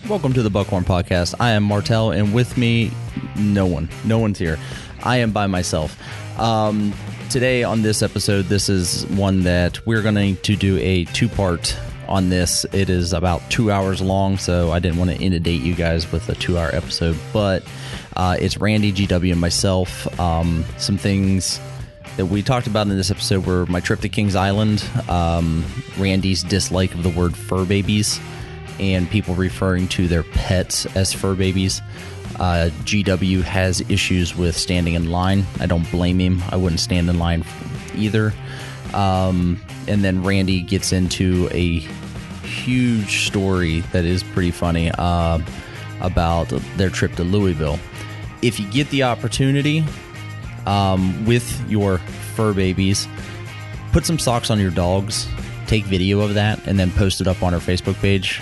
Welcome to the Buckhorn Podcast. I am Martelle, and with me, no one's here. I am by myself. Today on this episode, this is one that we're going to do a two-part on this. It is about 2 hours long, so I didn't want to inundate you guys with a 2-hour episode, but it's Randy, G.W, and myself. Some things that we talked about in this episode were my trip to Kings Island, Randy's dislike of the word Furbabies, and people referring to their pets as Furbabies. GW has issues with standing in line. I don't blame him. I wouldn't stand in line either. And then Randy gets into a huge story that is pretty funny about their trip to Louisville. If you get the opportunity with your Furbabies, put some socks on your dogs. Take video of that and then post it up on our Facebook page,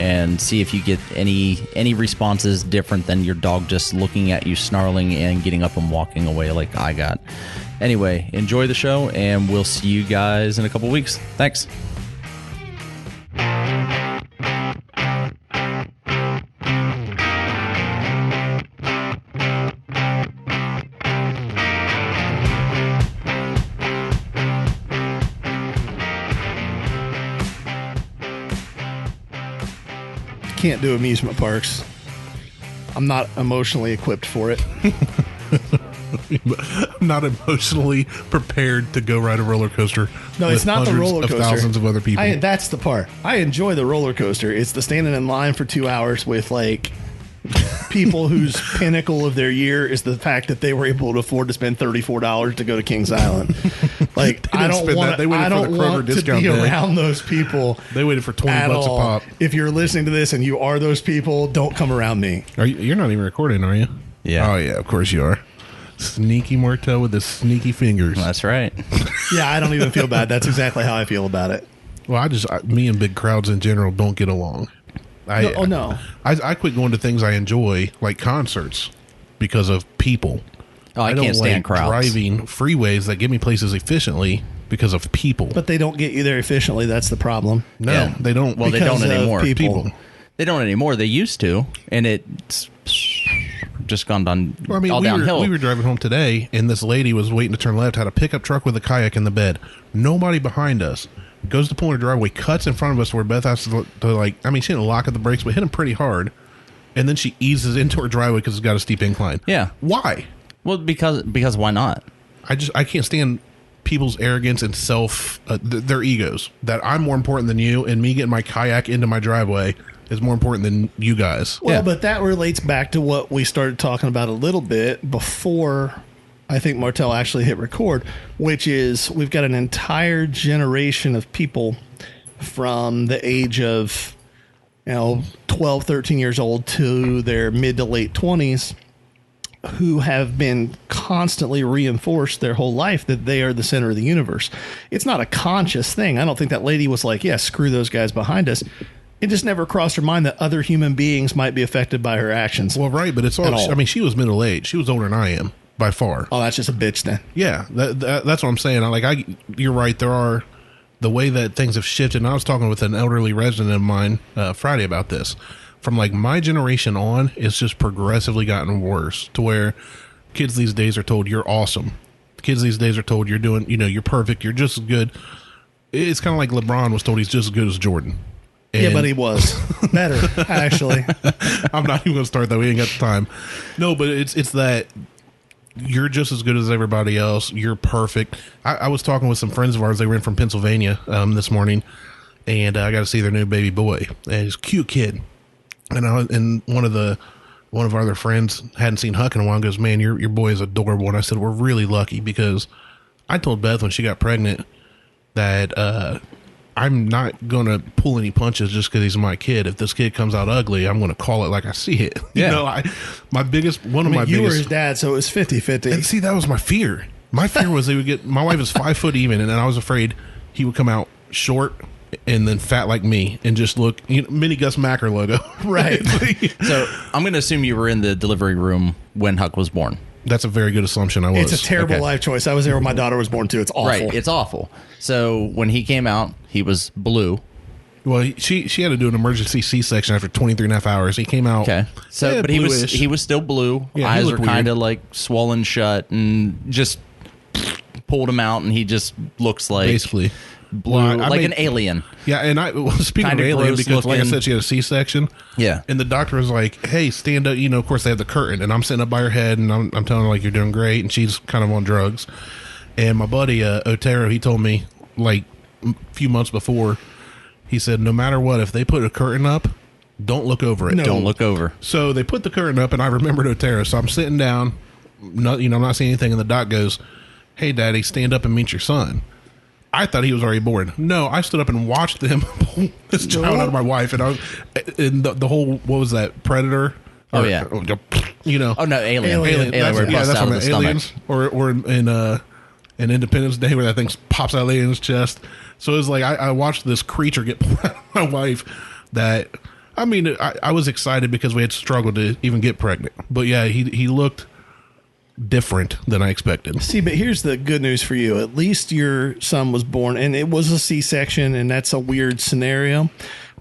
and see if you get any responses different than your dog just looking at you, snarling, and getting up and walking away like I got. Anyway, enjoy the show, and we'll see you guys in a couple weeks. Thanks. Can't do amusement parks. I'm not emotionally equipped for it. I'm not emotionally prepared to go ride a roller coaster. No, it's not the roller coaster. Thousands of other people. That's the part. I enjoy the roller coaster. It's the standing in line for 2 hours with like people whose pinnacle of their year is the fact that they were able to afford to spend $34 to go to Kings Island. Like, I don't want to be around those people. They waited for $20 a pop. If you're listening to this and you are those people, don't come around me. You're not even recording, are you? Yeah. Oh, yeah, of course you are. Sneaky Martelle with the sneaky fingers. That's right. Yeah, I don't even feel bad. That's exactly how I feel about it. Well, me and big crowds in general don't get along. I quit going to things I enjoy, like concerts, because of people. Oh, I can't stand crowds. Driving freeways that get me places efficiently because of people. But they don't get you there efficiently. That's the problem. No, yeah. They don't. Well, they don't anymore. People. They don't anymore. They used to, and it's just gone down. Well, I mean, downhill. We were driving home today, and this lady was waiting to turn left, had a pickup truck with a kayak in the bed. Nobody behind us. Goes to pull in her driveway, cuts in front of us where Beth has to she didn't lock at the brakes, but hit him pretty hard. And then she eases into her driveway because it's got a steep incline. Yeah. Why? Well, because why not? I can't stand people's arrogance and their egos. That I'm more important than you, and me getting my kayak into my driveway is more important than you guys. Well, but that relates back to what we started talking about a little bit before I think Martelle actually hit record, which is we've got an entire generation of people from the age of 12, 13 years old to their mid to late 20s who have been constantly reinforced their whole life that they are the center of the universe. It's not a conscious thing. I don't think that lady was like, yeah, screw those guys behind us. It just never crossed her mind that other human beings might be affected by her actions. Well, right, but it's all. I mean, she was middle-aged. She was older than I am. By far. Oh, that's just a bitch then. Yeah, that's what I'm saying. You're right. There are the way that things have shifted. And I was talking with an elderly resident of mine Friday about this. From like my generation on, it's just progressively gotten worse to where kids these days are told you're awesome. Kids these days are told you're doing, you're perfect. You're just as good. It's kind of like LeBron was told he's just as good as Jordan. Yeah, but he was better, actually. I'm not even going to start that. We ain't got the time. No, but it's that. You're just as good as everybody else. You're perfect. I was talking with some friends of ours. They were in from Pennsylvania this morning, and I got to see their new baby boy. And he's a cute kid. And one of our other friends hadn't seen Huck in a while and goes, man, your boy is adorable. And I said, we're really lucky because I told Beth when she got pregnant that I'm not going to pull any punches just because he's my kid. If this kid comes out ugly, I'm going to call it like I see it. Yeah. My biggest... You were his dad, so it was 50-50. And see, that was my fear. My fear was my wife is 5 foot even, and I was afraid he would come out short and then fat like me and just look, mini Gus Macker logo. Right. So I'm going to assume you were in the delivery room when Huck was born. That's a very good assumption. I was. It's a terrible life choice. I was there when my daughter was born too. It's awful. Right. It's awful. So when he came out, he was blue. Well, she had to do an emergency C-section after 23 and a half hours. He came out. Okay. So, yeah, but bluish. he was still blue. Yeah, he Eyes are looked kind of weird. like swollen shut, and just pulled him out, and he just looks like Basically. blue, Well, I like made- an alien. Yeah, and speaking Kinda of alien, gross because like I looking. said, she had a C-section. Yeah. And the doctor was like, hey, stand up. You know, of course, they have the curtain, and I'm sitting up by her head, and I'm telling her, like, you're doing great, and she's kind of on drugs. And my buddy, Otero, he told me, like, a few months before, he said, no matter what, if they put a curtain up, don't look over it. No. Don't look over. So they put the curtain up, and I remembered Otero. So I'm sitting down, I'm not seeing anything, and the doc goes, hey, Daddy, stand up and meet your son. I thought he was already born. No, I stood up and watched them pull this child out of my wife, and I was, and the whole, what was that, Predator? Oh, yeah. You know. Oh, no, alien. Alien. Alien where it busts out of the stomach. Aliens, or in Independence Day where that thing pops out of the alien's chest. So it was like I watched this creature get pulled out of my wife. That I mean, I was excited because we had struggled to even get pregnant. But yeah, he looked different than I expected. See, but here's the good news for you. At least your son was born, and it was a C-section, and that's a weird scenario.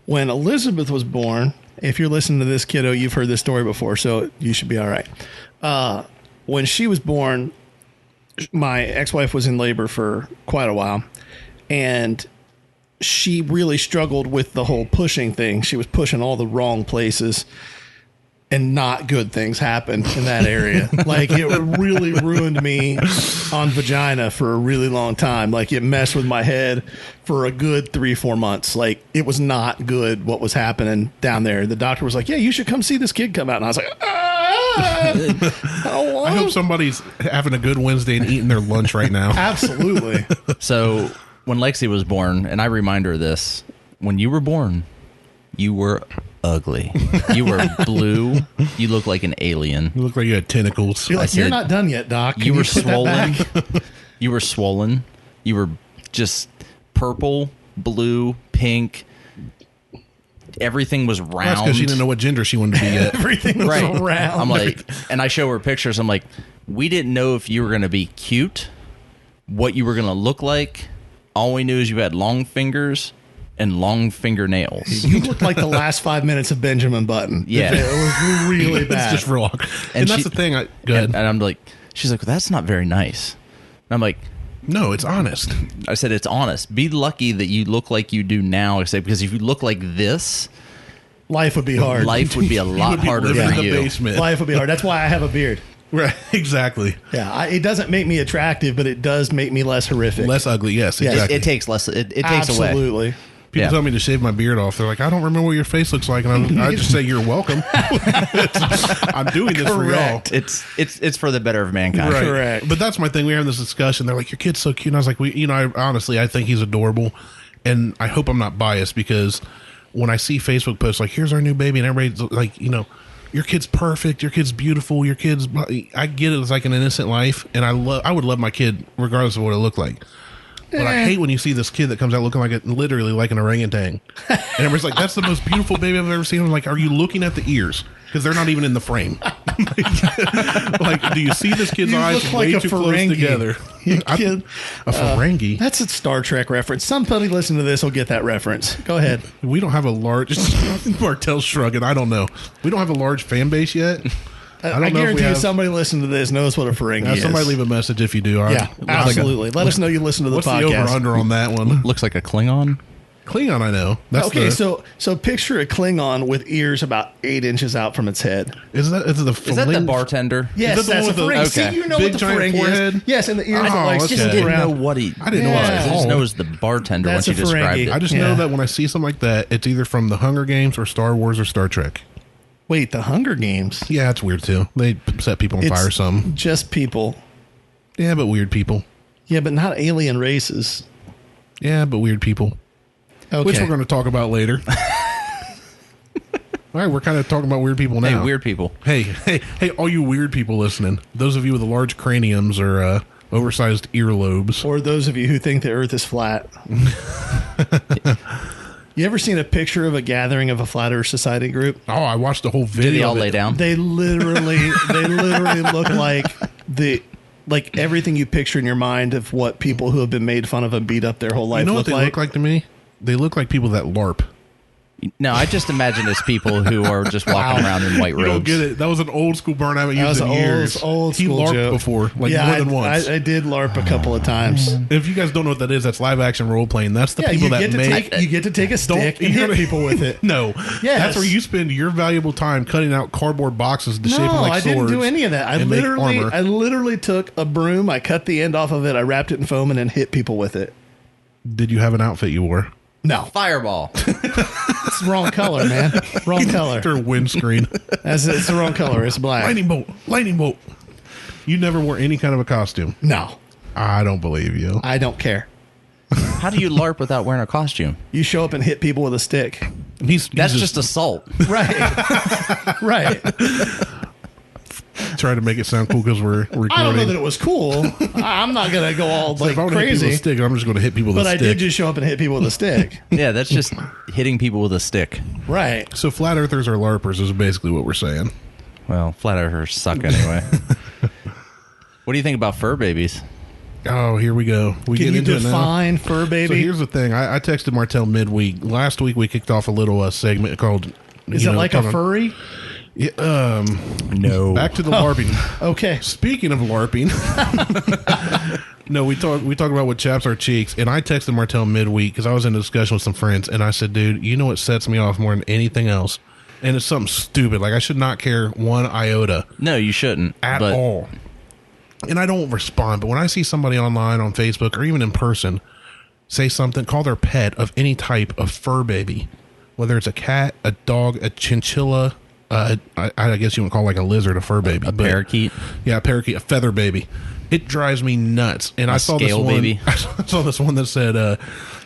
When Elizabeth was born, if you're listening to this, kiddo, you've heard this story before, so you should be all right. When she was born, my ex-wife was in labor for quite a while, and she really struggled with the whole pushing thing. She was pushing all the wrong places, and not good things happened in that area. Like, it really ruined me on vagina for a really long time. Like, it messed with my head for a good 3-4 months. Like, it was not good what was happening down there. The doctor was like, yeah, you should come see this kid come out. And I was like, I hope somebody's having a good Wednesday and eating their lunch right now. Absolutely. So when Lexi was born, and I remind her this, when you were born, you were ugly. You were blue. You look like an alien. You look like you had tentacles. You're like, said, you're not done yet, Doc. Can You were put that swollen. back? You were swollen. You were just purple, blue, pink. Everything was round. That's because she didn't know what gender she wanted to be yet. Everything was Right. around. I'm like, and I show her pictures. I'm like, we didn't know if you were going to be cute, what you were going to look like. All we knew is you had long fingers and long fingernails. you looked like the last 5 minutes of Benjamin Button. Yeah. It was really It's bad. just wrong. And that's she- the thing. Go ahead. And I'm like, she's like, well, that's not very nice. And I'm like, No, it's honest. I said, it's honest. Be lucky that you look like you do now, except because if you look like this, Life would be hard. life would be a lot would be harder living for in the you. basement. Life would be hard. That's why I have a beard. Right. Exactly. Yeah, it doesn't make me attractive, but it does make me less horrific. Less ugly. Yes, Yes. exactly. It takes less. It takes away. Absolutely. People Yeah. tell me to shave my beard off. They're like, I don't remember what your face looks like. And I just say, you're welcome. I'm doing this for y'all. It's for the better of mankind. Right. Correct. But that's my thing. We were having this discussion. They're like, your kid's so cute. And I was like, honestly, I think he's adorable. And I hope I'm not biased because when I see Facebook posts like, here's our new baby, and everybody's like, your kid's perfect, your kid's beautiful, your kid's, I get it. It's like an innocent life. And I would love my kid regardless of what it looked like. But I hate when you see this kid that comes out looking like literally like an orangutan. And everybody's like, that's the most beautiful baby I've ever seen. I'm like, are you looking at the ears? Because they're not even in the frame. Like, do you see this kid's You eyes look way like a too close Ferengi. together? Kid. A Ferengi? That's a Star Trek reference. Somebody listening to this will get that reference. Go ahead. We don't have a large... Martelle's shrugging. I don't know. We don't have a large fan base yet. I don't know if we guarantee you have... somebody listening to this knows what a Ferengi is. Somebody leave a message if you do. All right. Yeah, absolutely. Let us know you listen to the What's podcast. the over-under on that one? Looks like a Klingon. Klingon, I know. That's Okay, the, so picture a Klingon with ears about 8 inches out from its head. Is that the bartender? Yes, Is that the that's a one with the- Ferengi. okay. See, you know Big what the giant Ferengi forehead? is. Yes, and the ears Oh, are like okay. Just stick didn't know around. what he. I didn't know what I it was just called. know it was the bartender That's once you a Ferengi. described it. I just Yeah. know that when I see something like that, it's either from the Hunger Games or Star Wars or Star Trek. Wait, the Hunger Games? Yeah, that's weird too. They set people on It's fire or something. just people. Yeah, but weird people. Yeah, but not alien races. Yeah, but weird people. Okay. Which we're going to talk about later. All right, we're kind of talking about weird people now. Hey, weird people. Hey, all you weird people listening. Those of you with the large craniums or oversized earlobes. Or those of you who think the Earth is flat. You ever seen a picture of a gathering of a Flat Earth Society group? Oh, I watched the whole video. Did they all of it. lay down? They literally look like everything you picture in your mind of what people who have been made fun of and beat up their whole life You know what look they like. look like to me? They look like people that LARP. No, I just imagine it's people who are just walking around in white robes. You don't get it. That was an old school burn I haven't used in years. Old he school LARPed joke. before, more than once. I did LARP a couple of times. If you guys don't know what that is, that's live action role playing. That's the people that make. You get to take a stick and hit people with it. No, yes. That's where you spend your valuable time cutting out cardboard boxes to shape them like swords. No, I didn't do any of that. I literally took a broom, I cut the end off of it, I wrapped it in foam, and then hit people with it. Did you have an outfit you wore? No. Fireball. It's the wrong color, man. Wrong color. After a windscreen. It's the wrong color. It's black. Lightning bolt. You never wore any kind of a costume? No. I don't believe you. I don't care. How do you LARP without wearing a costume? You show up and hit people with a stick. That's just assault. Right. Right. Trying to make it sound cool because we're recording. I don't know that it was cool. I'm not going to go all like if I crazy. Hit people with a stick, I'm just going to hit people with a stick. But I did just show up and hit people with a stick. Yeah, that's just hitting people with a stick. Right. So flat earthers are LARPers is basically what we're saying. Well, flat earthers suck anyway. What do you think about Furbabies? Oh, here we go. Can you define Furbaby? So here's the thing. I texted Martelle midweek. Last week we kicked off a little segment called... Is it like a furry? Yeah, no. Back to the LARPing. Okay. Speaking of LARPing, no, we talk about what chaps our cheeks, and I texted Martelle midweek because I was in a discussion with some friends, and I said, dude, you know what sets me off more than anything else? And it's something stupid. Like, I should not care one iota. No, you shouldn't. At all. And I don't respond, but when I see somebody online on Facebook or even in person say something, call their pet of any type of fur baby, whether it's a cat, a dog, a chinchilla, I guess you would call like a lizard a fur baby. A parakeet? Yeah, a parakeet, a feather baby. It drives me nuts. And I saw this one. Baby. I saw this one that said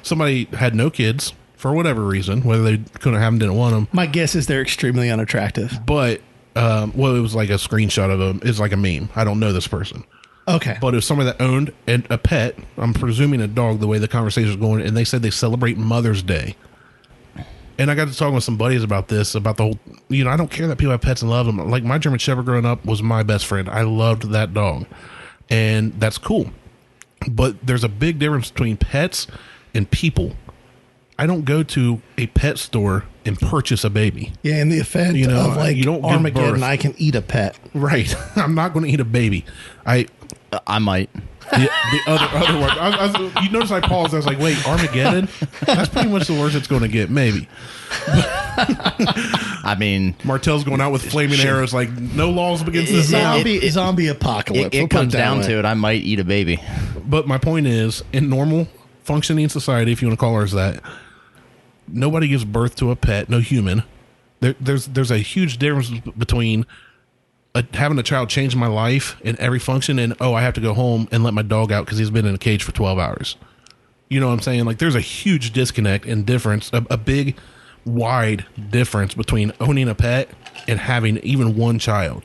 somebody had no kids for whatever reason, whether they couldn't have them, didn't want them. My guess is they're extremely unattractive. But it was like a screenshot of them. It's like a meme. I don't know this person. Okay. But it was somebody that owned a pet. I'm presuming a dog, the way the conversation was going, and they said they celebrate Mother's Day. And I got to talking with some buddies about this, about the whole, I don't care that people have pets and love them. Like my German Shepherd growing up was my best friend. I loved that dog. And that's cool. But there's a big difference between pets and people. I don't go to a pet store and purchase a baby. Yeah, in the event of like you don't Armageddon, I can eat a pet. Right. I'm not going to eat a baby. I might. The other one. You notice I paused. I was like, wait, Armageddon? That's pretty much the worst it's going to get, maybe. I mean, Martelle's going out with flaming arrows like, no laws against this. Zombie apocalypse. It comes down to it. I might eat a baby. But my point is, in normal functioning society, if you want to call ours that, nobody gives birth to a pet, no human. There's a huge difference between having a child change my life in every function and, I have to go home and let my dog out because he's been in a cage for 12 hours. You know what I'm saying? Like, there's a huge disconnect and difference, a big, wide difference between owning a pet and having even one child.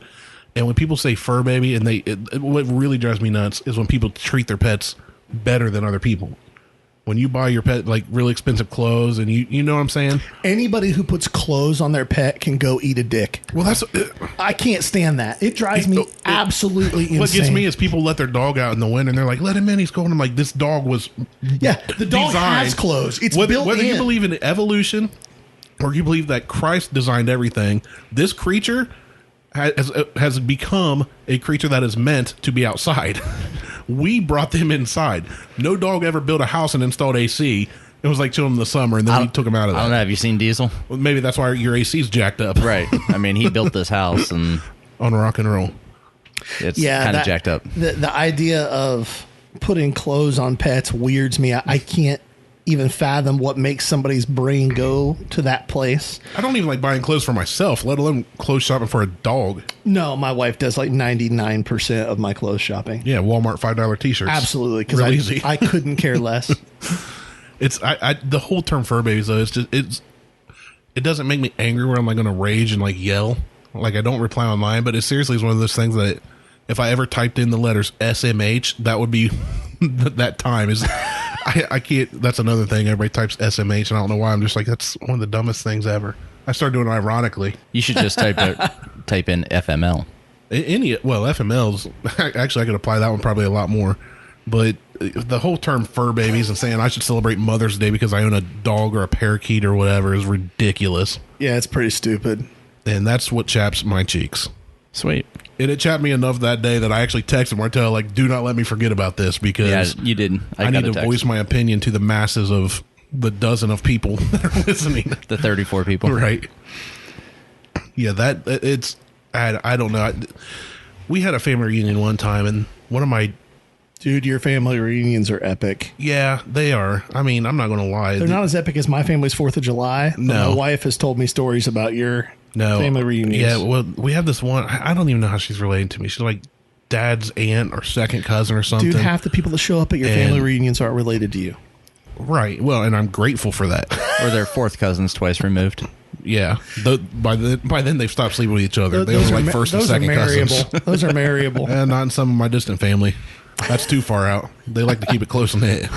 And when people say fur baby, and what really drives me nuts is when people treat their pets better than other people. When you buy your pet like really expensive clothes, and you know what I'm saying? Anybody who puts clothes on their pet can go eat a dick. Well, that's I can't stand that. It drives me absolutely insane. What gets me is people let their dog out in the wind, and they're like, "Let him in." He's cold. I'm like, this dog was the dog has clothes. It's built whether in. You believe in evolution or you believe that Christ designed everything. This creature has become a creature that is meant to be outside. We brought them inside. No dog ever built a house and installed AC. It was like chilling in the summer, and then we took them out of that. I don't know. Have you seen Diesel? Well, maybe that's why your AC's jacked up. Right. I mean, he built this house and on rock and roll. It's kind of jacked up. The idea of putting clothes on pets weirds me. I can't even fathom what makes somebody's brain go to that place. I don't even like buying clothes for myself, let alone clothes shopping for a dog. No, my wife does like 99% of my clothes shopping. Yeah, Walmart $5 t-shirts. Absolutely, because I couldn't care less. It's the whole term fur babies though. It doesn't make me angry where I'm like going to rage and like yell. Like I don't reply online, but it seriously is one of those things that if I ever typed in the letters SMH, that would be that time is. I can't. That's another thing. Everybody types SMH, and I don't know why. I'm just like, that's one of the dumbest things ever. I started doing it ironically. You should just type in FML. FMLs. Actually, I could apply that one probably a lot more. But the whole term fur babies and saying I should celebrate Mother's Day because I own a dog or a parakeet or whatever is ridiculous. Yeah, it's pretty stupid. And that's what chaps my cheeks. Sweet. And it chapped me enough that day that I actually texted Martelle, like, do not let me forget about this because you didn't. I need to voice my opinion to the masses of the dozen of people that are listening. The 34 people. Right. Yeah, I don't know. We had a family reunion one time, and one of my... Dude, your family reunions are epic. Yeah, they are. I mean, I'm not going to lie. They're not as epic as my family's 4th of July. No. My wife has told me stories about your family reunions. Yeah, well, we have this one. I don't even know how she's related to me. She's like dad's aunt or second cousin or something. Dude, half the people that show up at your family reunions aren't related to you. Right. Well, and I'm grateful for that. Or their fourth cousins twice removed. Yeah. By then, they've stopped sleeping with each other. They were like first and second cousins. Those are marryable. And not in some of my distant family. That's too far out. They like to keep it close knit.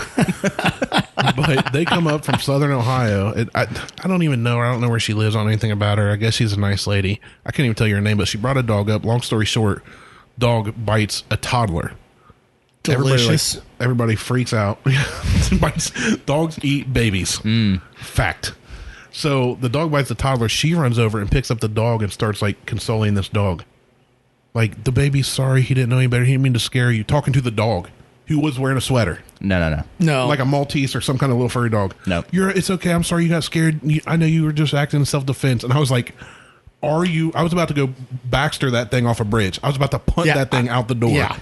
But they come up from Southern Ohio. I don't even know her. I don't know where she lives. I don't know anything about her. I guess she's a nice lady. I can't even tell you her name, but she brought a dog up. Long story short, dog bites a toddler. Delicious. Everybody freaks out. Dogs eat babies. Fact. So the dog bites the toddler. She runs over and picks up the dog and starts like consoling this dog. Like, the baby's sorry. He didn't know any better. He didn't mean to scare you. Talking to the dog who was wearing a sweater. No. Like a Maltese or some kind of little furry dog. No. It's okay. I'm sorry you got scared. I know you were just acting in self-defense. And I was like, are you? I was about to go Baxter that thing off a bridge. I was about to punt that thing out the door. Yeah.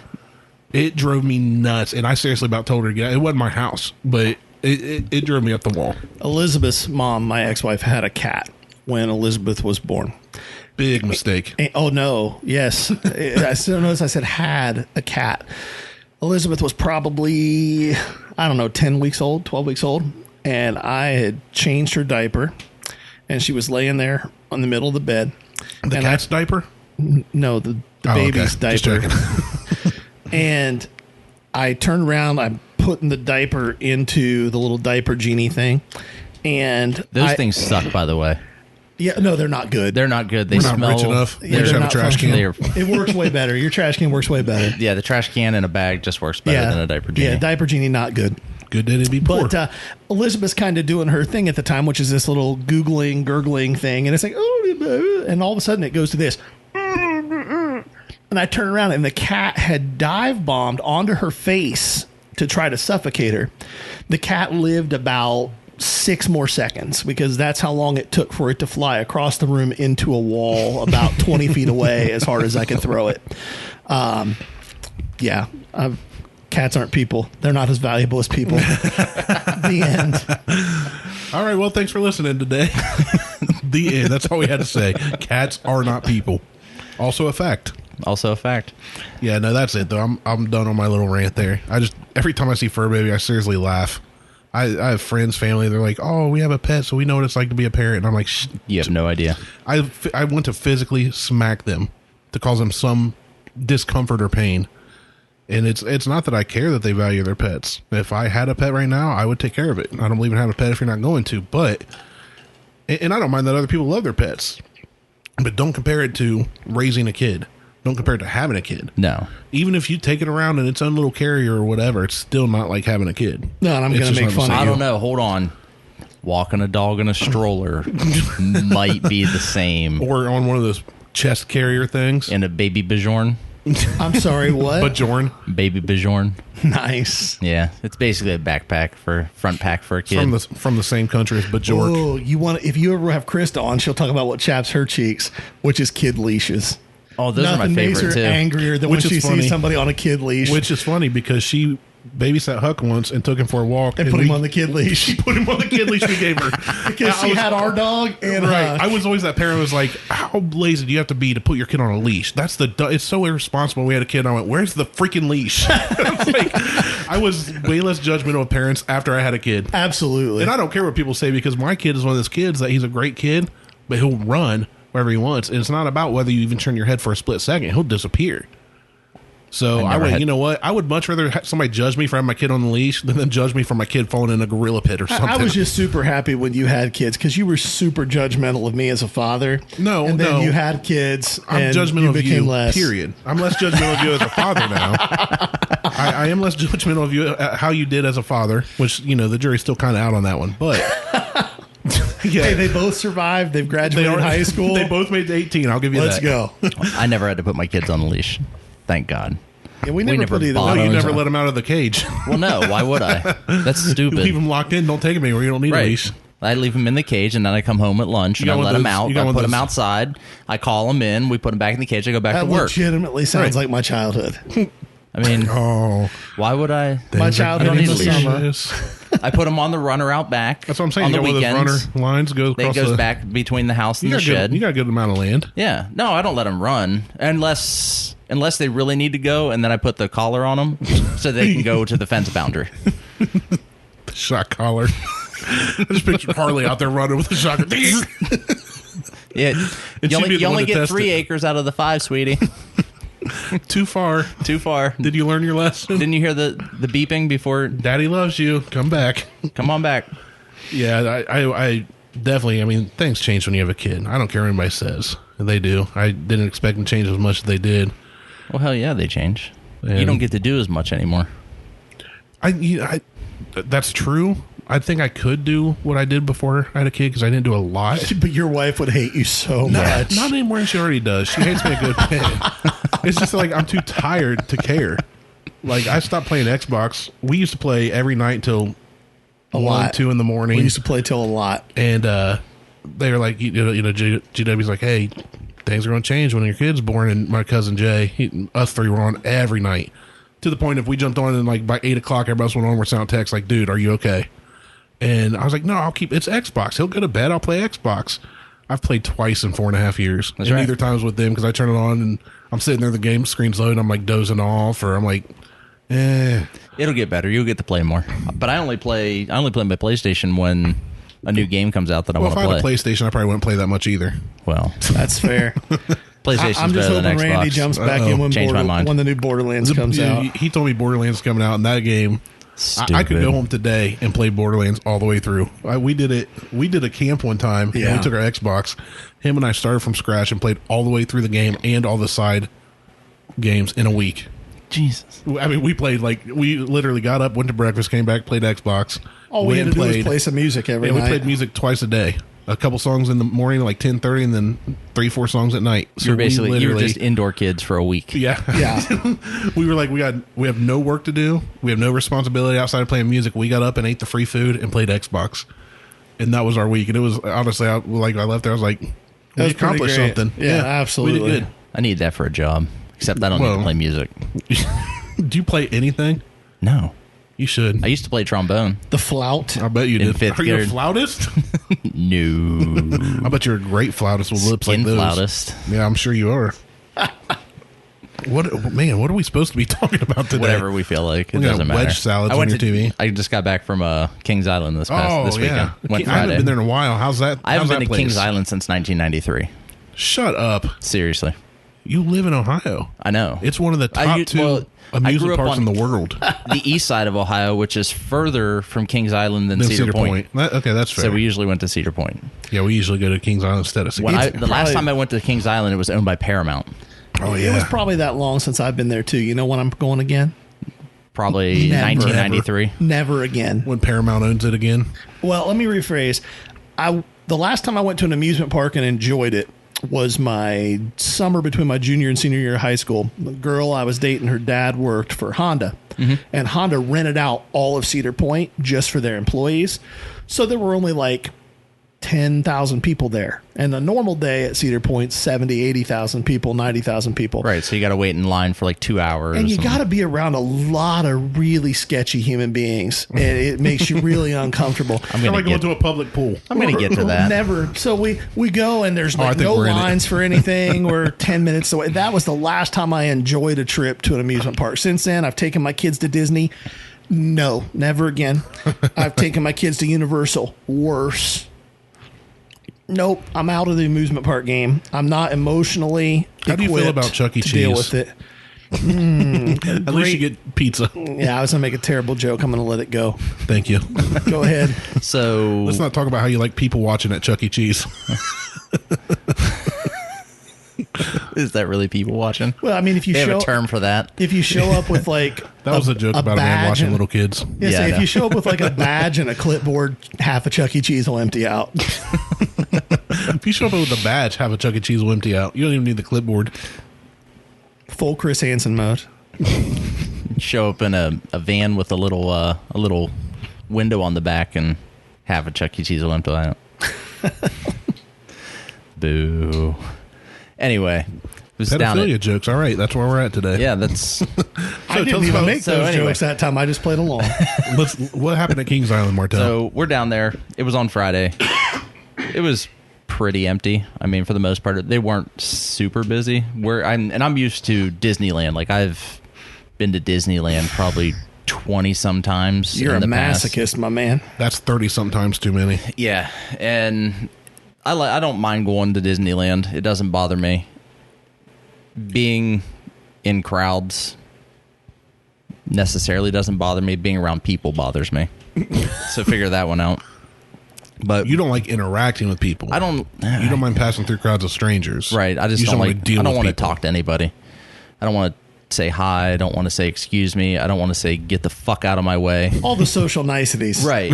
It drove me nuts. And I seriously about told her to get out. It wasn't my house, but it drove me up the wall. Elizabeth's mom, my ex-wife, had a cat when Elizabeth was born. Big mistake. Oh, no. Yes. I still notice I said had a cat. Elizabeth was probably, 10 weeks old, 12 weeks old. And I had changed her diaper. And she was laying there on the middle of the bed. The cat's diaper? No, the baby's diaper. Just checking. And I turned around. I'm putting the diaper into the little diaper genie thing. And those things suck, by the way. Yeah, no, they're not good. They're not good. They We're smell. not rich enough. Yeah, We just have a trash can. It works way better. Your trash can works way better. Yeah, the trash can in a bag just works better than a diaper genie. Yeah, diaper genie, not good. Good that it'd be poor. But Elizabeth's kind of doing her thing at the time, which is this little gurgling thing. And it's like, oh, and all of a sudden it goes to this. And I turn around and the cat had dive bombed onto her face to try to suffocate her. The cat lived about 6 more seconds because that's how long it took for it to fly across the room into a wall about 20 feet away as hard as I could throw it. Cats aren't people. They're not as valuable as people. The end. All right. Well, thanks for listening today. The end. That's all we had to say. Cats are not people. Also a fact. Yeah, no, that's it though. I'm done on my little rant there. Every time I see Furbaby, I seriously laugh. I have friends, family. They're like, "Oh, we have a pet, so we know what it's like to be a parent." And I'm like, You have no idea. I want to physically smack them to cause them some discomfort or pain. And it's not that I care that they value their pets. If I had a pet right now, I would take care of it. I don't believe in having a pet if you're not going to. But, and I don't mind that other people love their pets. But don't compare it to raising a kid. Don't compare it to having a kid. No. Even if you take it around in its own little carrier or whatever, it's still not like having a kid. No, and I'm going to make fun of you. I don't know. Hold on. Walking a dog in a stroller might be the same. Or on one of those chest carrier things. And a baby Bjorn. I'm sorry, what? Bjorn. Baby Bjorn. Nice. Yeah, it's basically a front pack for a kid. From the same country as Bjork. Oh, if you ever have Krista on, she'll talk about what chaps her cheeks, which is kid leashes. Oh, those are my favorite makes her too. Angrier than when she sees somebody on a kid leash. Which is funny because she babysat Huck once and took him for a walk and put him on the kid leash. She put him on the kid leash we gave her because she had our dog. And right, I was always that parent who was like, "How lazy do you have to be to put your kid on a leash?" It's so irresponsible. We had a kid, and I went, "Where's the freaking leash?" I was way less judgmental of parents after I had a kid. Absolutely, and I don't care what people say because my kid is one of those kids that he's a great kid, but he'll run wherever he wants, and it's not about whether you even turn your head for a split second. He'll disappear. So I went, you know what? I would much rather have somebody judge me for having my kid on the leash than them judge me for my kid falling in a gorilla pit or something. I was just super happy when you had kids because you were super judgmental of me as a father. And then you had kids. I'm and judgmental of you. Less. Period. I'm less judgmental of you as a father now. I am less judgmental of you how you did as a father, which the jury's still kind of out on that one. But yeah, hey, they both survived. They've graduated high school. They both made 18. I'll give you Let's that. Go. I never had to put my kids on a leash. Thank God. Yeah, we never put either. No, you never let them out of the cage. Well, no. Why would I? That's stupid. Leave them locked in. Don't take them anywhere. You don't need a leash. I leave them in the cage, and then I come home at lunch, and I let them out. I put them outside. I call them in. We put them back in the cage. I go back to work. That legitimately sounds like my childhood. I mean, why would I? My childhood in the summer. I put them on the runner out back. That's what I'm saying. On you the weekends, runner lines go across it goes back between the house and the shed. You got a good amount of land. Yeah. No, I don't let them run unless they really need to go, and then I put the collar on them so they can go to the fence boundary. The shot collar. I just picture Harley out there running with a shotgun. Yeah, you only get 3 acres out of the 5, sweetie. Too far. Did you learn your lesson? Didn't you hear the beeping before? Daddy loves you. Come back. Come on back. Yeah, I definitely. I mean, things change when you have a kid. I don't care what anybody says. They do. I didn't expect them to change as much as they did. Well, hell yeah, they change. You don't get to do as much anymore. That's true. I think I could do what I did before I had a kid because I didn't do a lot. But your wife would hate you so much. Not anymore. She already does. She hates me a good bit. It's just like I'm too tired to care. Like I stopped playing Xbox. We used to play every night until 1, 2 in the morning. We used to play till a lot. And they were like, GW's like, hey, things are going to change when your kid's born. And my cousin Jay, us 3 were on every night. To the point if we jumped on and like by 8 o'clock, everybody else went on, we're sending text like, dude, are you okay? And I was like, no, it's Xbox. He'll go to bed. I'll play Xbox. I've played twice in 4.5 years. That's and right. Neither time's with them because I turn it on and I'm sitting there, the game screen's loading. I'm like dozing off or I'm like, It'll get better. You'll get to play more. But I only play my PlayStation when a new game comes out that I want to play. If I had a PlayStation, I probably wouldn't play that much either. Well, that's fair. PlayStation's I'm just better than hoping Xbox. Randy jumps back in when the new Borderlands comes out. He told me Borderlands is coming out, and that game, I could go home today and play Borderlands all the way through. We did it. We did a camp one time. Yeah. And we took our Xbox. Him and I started from scratch and played all the way through the game and all the side games in a week. Jesus. I mean, we literally got up, went to breakfast, came back, played Xbox. All we had to do was play some music every night. We played music twice a day. A couple songs in the morning, like 10:30, and then 3-4 songs at night. So you were just indoor kids for a week. Yeah. We were like, we have no work to do. We have no responsibility outside of playing music. We got up and ate the free food and played Xbox, and that was our week. And it was honestly, I left there, I was like, we accomplished something. Yeah, absolutely. We did good. I need that for a job. Except I don't need to play music. Do you play anything? No. You should. I used to play trombone. The flout. I bet you did. Are you a flautist? No. I bet you're a great flautist with lips like those. Flautist. Yeah, I'm sure you are. What are we supposed to be talking about today? Whatever we feel like. It doesn't matter. Wedge salads on your TV. I just got back from Kings Island this weekend. I haven't been there in a while. How's that? I haven't been to Kings Island since 1993. Shut up. Seriously. You live in Ohio. I know. It's one of the top two amusement parks in the world. The east side of Ohio, which is further from Kings Island than Cedar Point. Okay, that's fair. So we usually went to Cedar Point. Yeah, we usually go to Kings Island instead of Cedar Point. The last time I went to Kings Island, it was owned by Paramount. Oh, yeah. It was probably that long since I've been there, too. You know when I'm going again? Probably 1993. Never again. When Paramount owns it again? Well, let me rephrase. The last time I went to an amusement park and enjoyed it was my summer between my junior and senior year of high school. The girl I was dating, her dad worked for Honda. Mm-hmm. And Honda rented out all of Cedar Point just for their employees. So there were only like 10,000 people there. And a normal day at Cedar Point, 70, 80,000 people, 90,000 people. Right, so you got to wait in line for like 2 hours. And you got to be around a lot of really sketchy human beings. And it makes you really uncomfortable. I'm going to go to a public pool. I'm going to get to that. Never. So we go and there's like no lines for anything. We're 10 minutes away. That was the last time I enjoyed a trip to an amusement park. Since then, I've taken my kids to Disney. No, never again. I've taken my kids to Universal. Worse. Nope, I'm out of the amusement park game. I'm not emotionally How do you feel about Chuck E. Cheese? Deal with it. At least you get pizza. Yeah, I was going to make a terrible joke. I'm going to let it go. Thank you. Go ahead. So let's not talk about how you like people watching at Chuck E. Cheese. Is that really people watching? Well, I mean, if you have a term for that. If you show up with like That was a joke about a man watching little kids. Yeah, Yeah, so I if know. you show up with like a badge and a clipboard, half a Chuck E. Cheese will empty out. If you show up with a badge, have a Chuck E. Cheese will empty out. You don't even need the clipboard. Full Chris Hansen mode. Show up in a van with a little window on the back and have a Chuck E. Cheese will empty out. Boo. Anyway, it was down Pedophilia at, jokes. All right, that's where we're at today. yeah, that's I didn't even make those jokes that time. I just played along. What happened at Kings Island, Martelle? so we're down there. It was on Friday. It was pretty empty. I mean, for the most part, they weren't super busy. I'm used to Disneyland. Like I've been to Disneyland probably 20 sometimes. You're in a the past. masochist, my man. That's 30 sometimes too many. Yeah, and I don't mind going to Disneyland. It doesn't bother me. Being in crowds necessarily doesn't bother me. Being around people bothers me. So figure that one out. But You don't like interacting with people. I don't. You don't mind passing through crowds of strangers. Right. I just You don't wanna like. deal I don't with want to people. talk to anybody. I don't want to say hi. I don't want to say excuse me. I don't want to say get the fuck out of my way. All the social niceties. Right.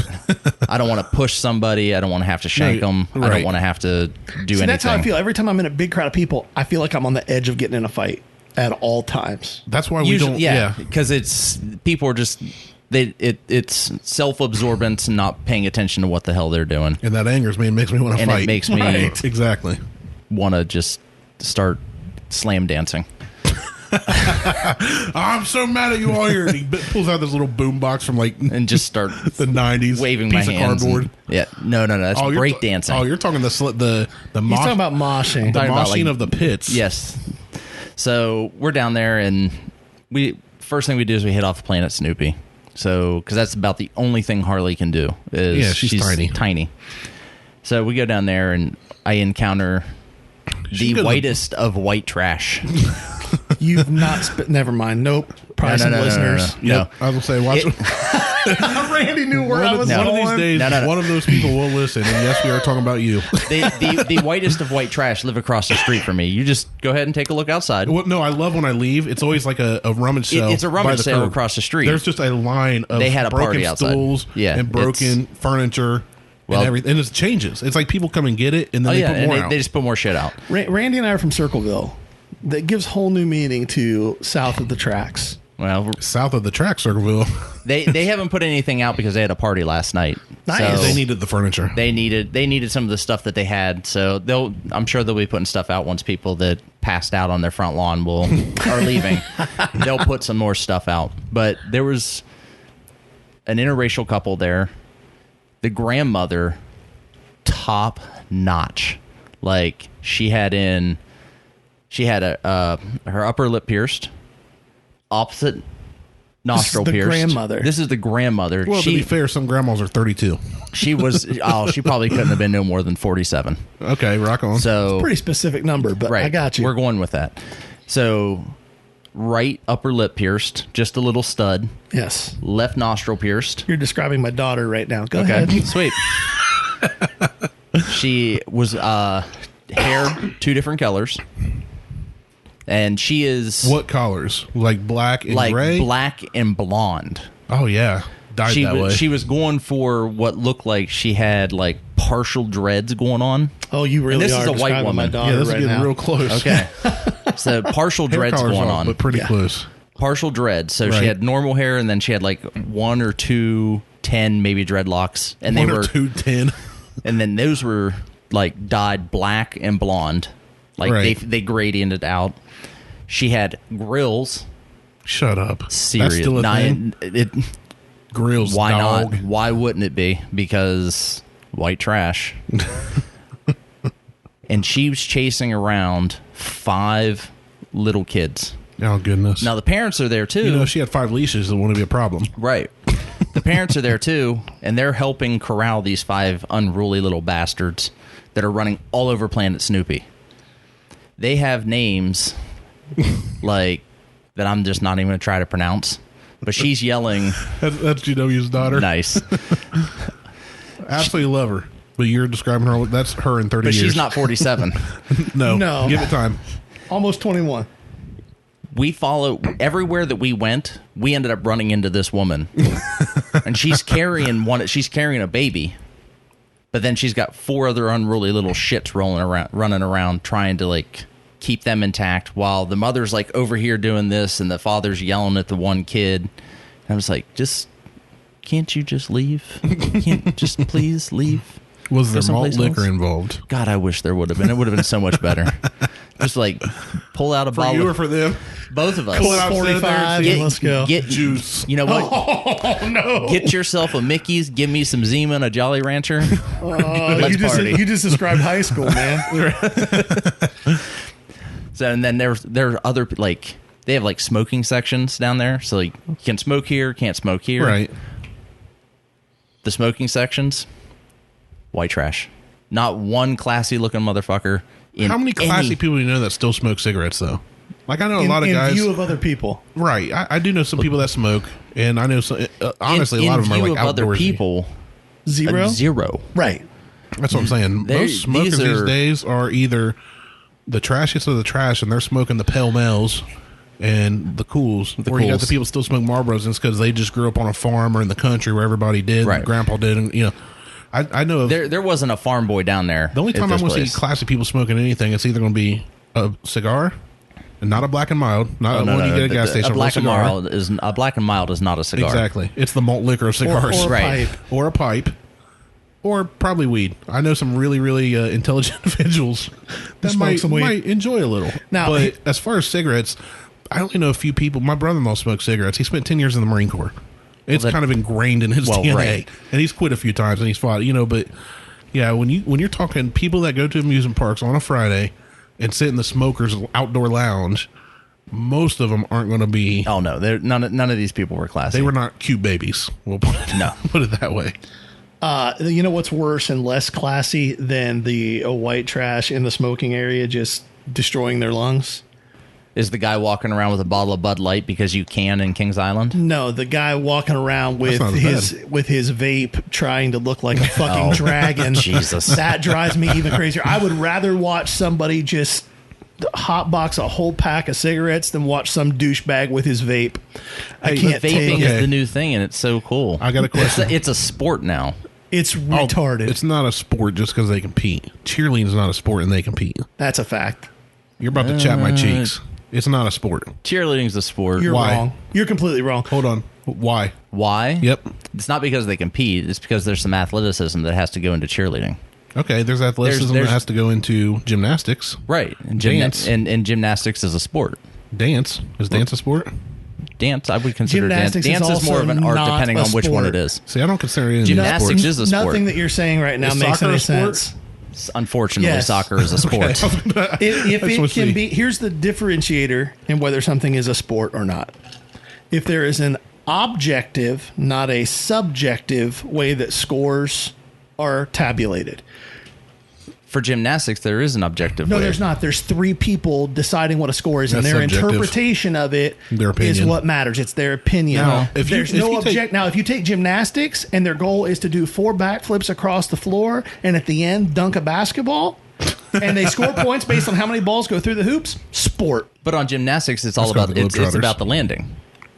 I don't want to push somebody. I don't want to have to shank them. I right. don't want to have to do anything. That's how I feel. Every time I'm in a big crowd of people, I feel like I'm on the edge of getting in a fight at all times. That's why we Usually, don't. yeah, because it's people are just it's self-absorbent and not paying attention to what the hell they're doing, And that angers me and makes me want to and fight. it makes me Exactly. want to just start slam dancing. I'm so mad at you all here. And he pulls out this little boom box from like And just start the 90s. waving piece my of hands. cardboard. Yeah, no, that's you're break dancing. Oh, you're talking the He's mosh, talking about moshing. the talking about, moshing like- of the pits. Yes. So we're down there, and first thing we do is we hit off Planet Snoopy. So because that's about the only thing Harley can do. Is Yeah, she's tiny. So we go down there, and I encounter the goes- whitest of white trash. You've not... Never mind. Nope. Probably some listeners. No. Yep. I will say, watch. Randy knew where I was one of these going. days, No. one of those people will listen. And yes, we are talking about you. The whitest of white trash live across the street from me. You just go ahead and take a look outside. Well, no, I love when I leave. It's always like a rummage sale. It's a rummage by the sale curb. across the street. There's just a line of They had a broken party outside. stools Yeah, and broken furniture Well- and everything. And it changes. It's like people come and get it, and then Oh they yeah, put and more they out. just put more shit out. Randy and I are from Circleville. That gives whole new meaning to south of the tracks. Well, South of the track, Circleville. they haven't put anything out because they had a party last night. Nice. So They needed the furniture. they needed some of the stuff that they had. So I'm sure they'll be putting stuff out once people that passed out on their front lawn are leaving. They'll put some more stuff out. But there was an interracial couple there. The grandmother, top notch. Like she had her upper lip pierced, opposite nostril the pierced. grandmother. This is the grandmother. Well, to be fair, some grandmas are 32. She was. She probably couldn't have been no more than 47. Okay, rock on. So Pretty specific number, but right, I got you. We're going with that. So right upper lip pierced, just a little stud. Yes. Left nostril pierced. You're describing my daughter right now. Go Okay, ahead. sweet. She was hair 2 different colors, and she is What colors? Like black and like gray? black and blonde. Oh, yeah. Dyed that way. She was going for what looked like she had like partial dreads going on. Oh, you really And this are is a white describing woman. my yeah, daughter this is right getting now. real close. Okay, so partial Hair dreads colors going off, on. but pretty Yeah. close. Partial dreads. So Right. she had normal hair, and then she had like 1 or 2 10 maybe dreadlocks, and they 1 or were 2 10. and then those were like dyed black and blonde, like Right. they gradiented out. She had grills. Shut up. Serious. That's still a thing? Grills. Why dog. not? Why wouldn't it be? Because white trash. And she was chasing around 5 little kids. Oh, goodness. Now the parents are there too. you know, if she had 5 leashes, it wouldn't be a problem. Right. The parents are there too, and they're helping corral these 5 unruly little bastards that are running all over Planet Snoopy. They have names like that I'm just not even going to try to pronounce. But she's yelling, That's GW's daughter. nice. Absolutely love her. But you're describing her, that's her in 30 But years. she's not 47. No. No. Give it time. Almost 21. we follow everywhere that we went. We ended up running into this woman, and she's carrying a baby, but then she's got 4 other unruly little shits running around, trying to like keep them intact, while the mother's like over here doing this, and the father's yelling at the one kid. And I was like, can't you just leave? Can't just please leave? Was there malt liquor involved? God, I wish there would have been. It would have been so much better. Just like pull out a bottle. For you or for them? Both of us. Pull out 45 and let's go. Get juice. You know what? Oh, no. Get yourself a Mickey's. Give me some Zima and a Jolly Rancher. Let's party. You just described high school, man. So, and then there are other, like, they have like smoking sections down there. So like, you can smoke here, can't smoke here. Right. The smoking sections, white trash. Not one classy looking motherfucker. How many classy people do you know that still smoke cigarettes, though? Like, I know a lot of guys. In view of other people. Right. I do know some people that smoke, and I know some, honestly, a lot of them are like outdoorsy. Other people, Zero? Right. That's what I'm saying. Most smokers these days are either the trashiest of the trash, and they're smoking the Pall Malls and the Cools. Or you got the people still smoke Marlboros, and it's because they just grew up on a farm or in the country where everybody did, right. Grandpa did, and you know. I know there wasn't a farm boy down there. The only time I'm going to see classy people smoking anything, it's either going to be a cigar, and not a Black and Mild, not one you get at a gas station. A Black and Mild is not a cigar. Exactly, it's the malt liquor of cigars, or right? Or a pipe, or probably weed. I know some really, really intelligent individuals that might enjoy a little. Now, but as far as cigarettes, I only know a few people. My brother-in-law smoked cigarettes. He spent 10 years in the Marine Corps. It's kind of ingrained in his DNA, right. And he's quit a few times and he's fought, you know. But yeah, when you're talking people that go to amusement parks on a Friday and sit in the smokers' outdoor lounge, most of them aren't going to be. Oh no, none of these people were classy. They were not cute babies. We'll put it that way. You know what's worse and less classy than the white trash in the smoking area just destroying their lungs? Is the guy walking around with a bottle of Bud Light because you can in Kings Island? No, the guy walking around with his vape trying to look like a fucking dragon. Jesus. That drives me even crazier. I would rather watch somebody just hotbox a whole pack of cigarettes than watch some douchebag with his vape. I can't vaping is the new thing, and it's so cool. I got a question. It's a sport now. It's retarded. It's not a sport just because they compete. Cheerleading is not a sport and they compete. That's a fact. You're about to chat my cheeks. It's not a sport. Cheerleading's a sport. You're wrong. You're completely wrong. Hold on. Why? Why? Yep. It's not because they compete. It's because there's some athleticism that has to go into cheerleading. Okay, there's athleticism that has to go into gymnastics. Right. And dance. And gymnastics is a sport. Dance. Is dance a sport? Dance, I would consider gymnastics dance is more of an art depending on which one it is. See, I don't consider it gymnastics is a sport. Nothing that you're saying right now makes any sense. Unfortunately, soccer is a sport. If it can be, here's the differentiator in whether something is a sport or not. If there is an objective, not a subjective way that scores are tabulated. For gymnastics, there is an objective way. No, there's not. There's 3 people deciding what a score is, and their interpretation of it is what matters. It's their opinion. Now, if you take gymnastics and their goal is to do 4 backflips across the floor and at the end dunk a basketball, and they score points based on how many balls go through the hoops, sport. But on gymnastics, it's all about it's about the landing.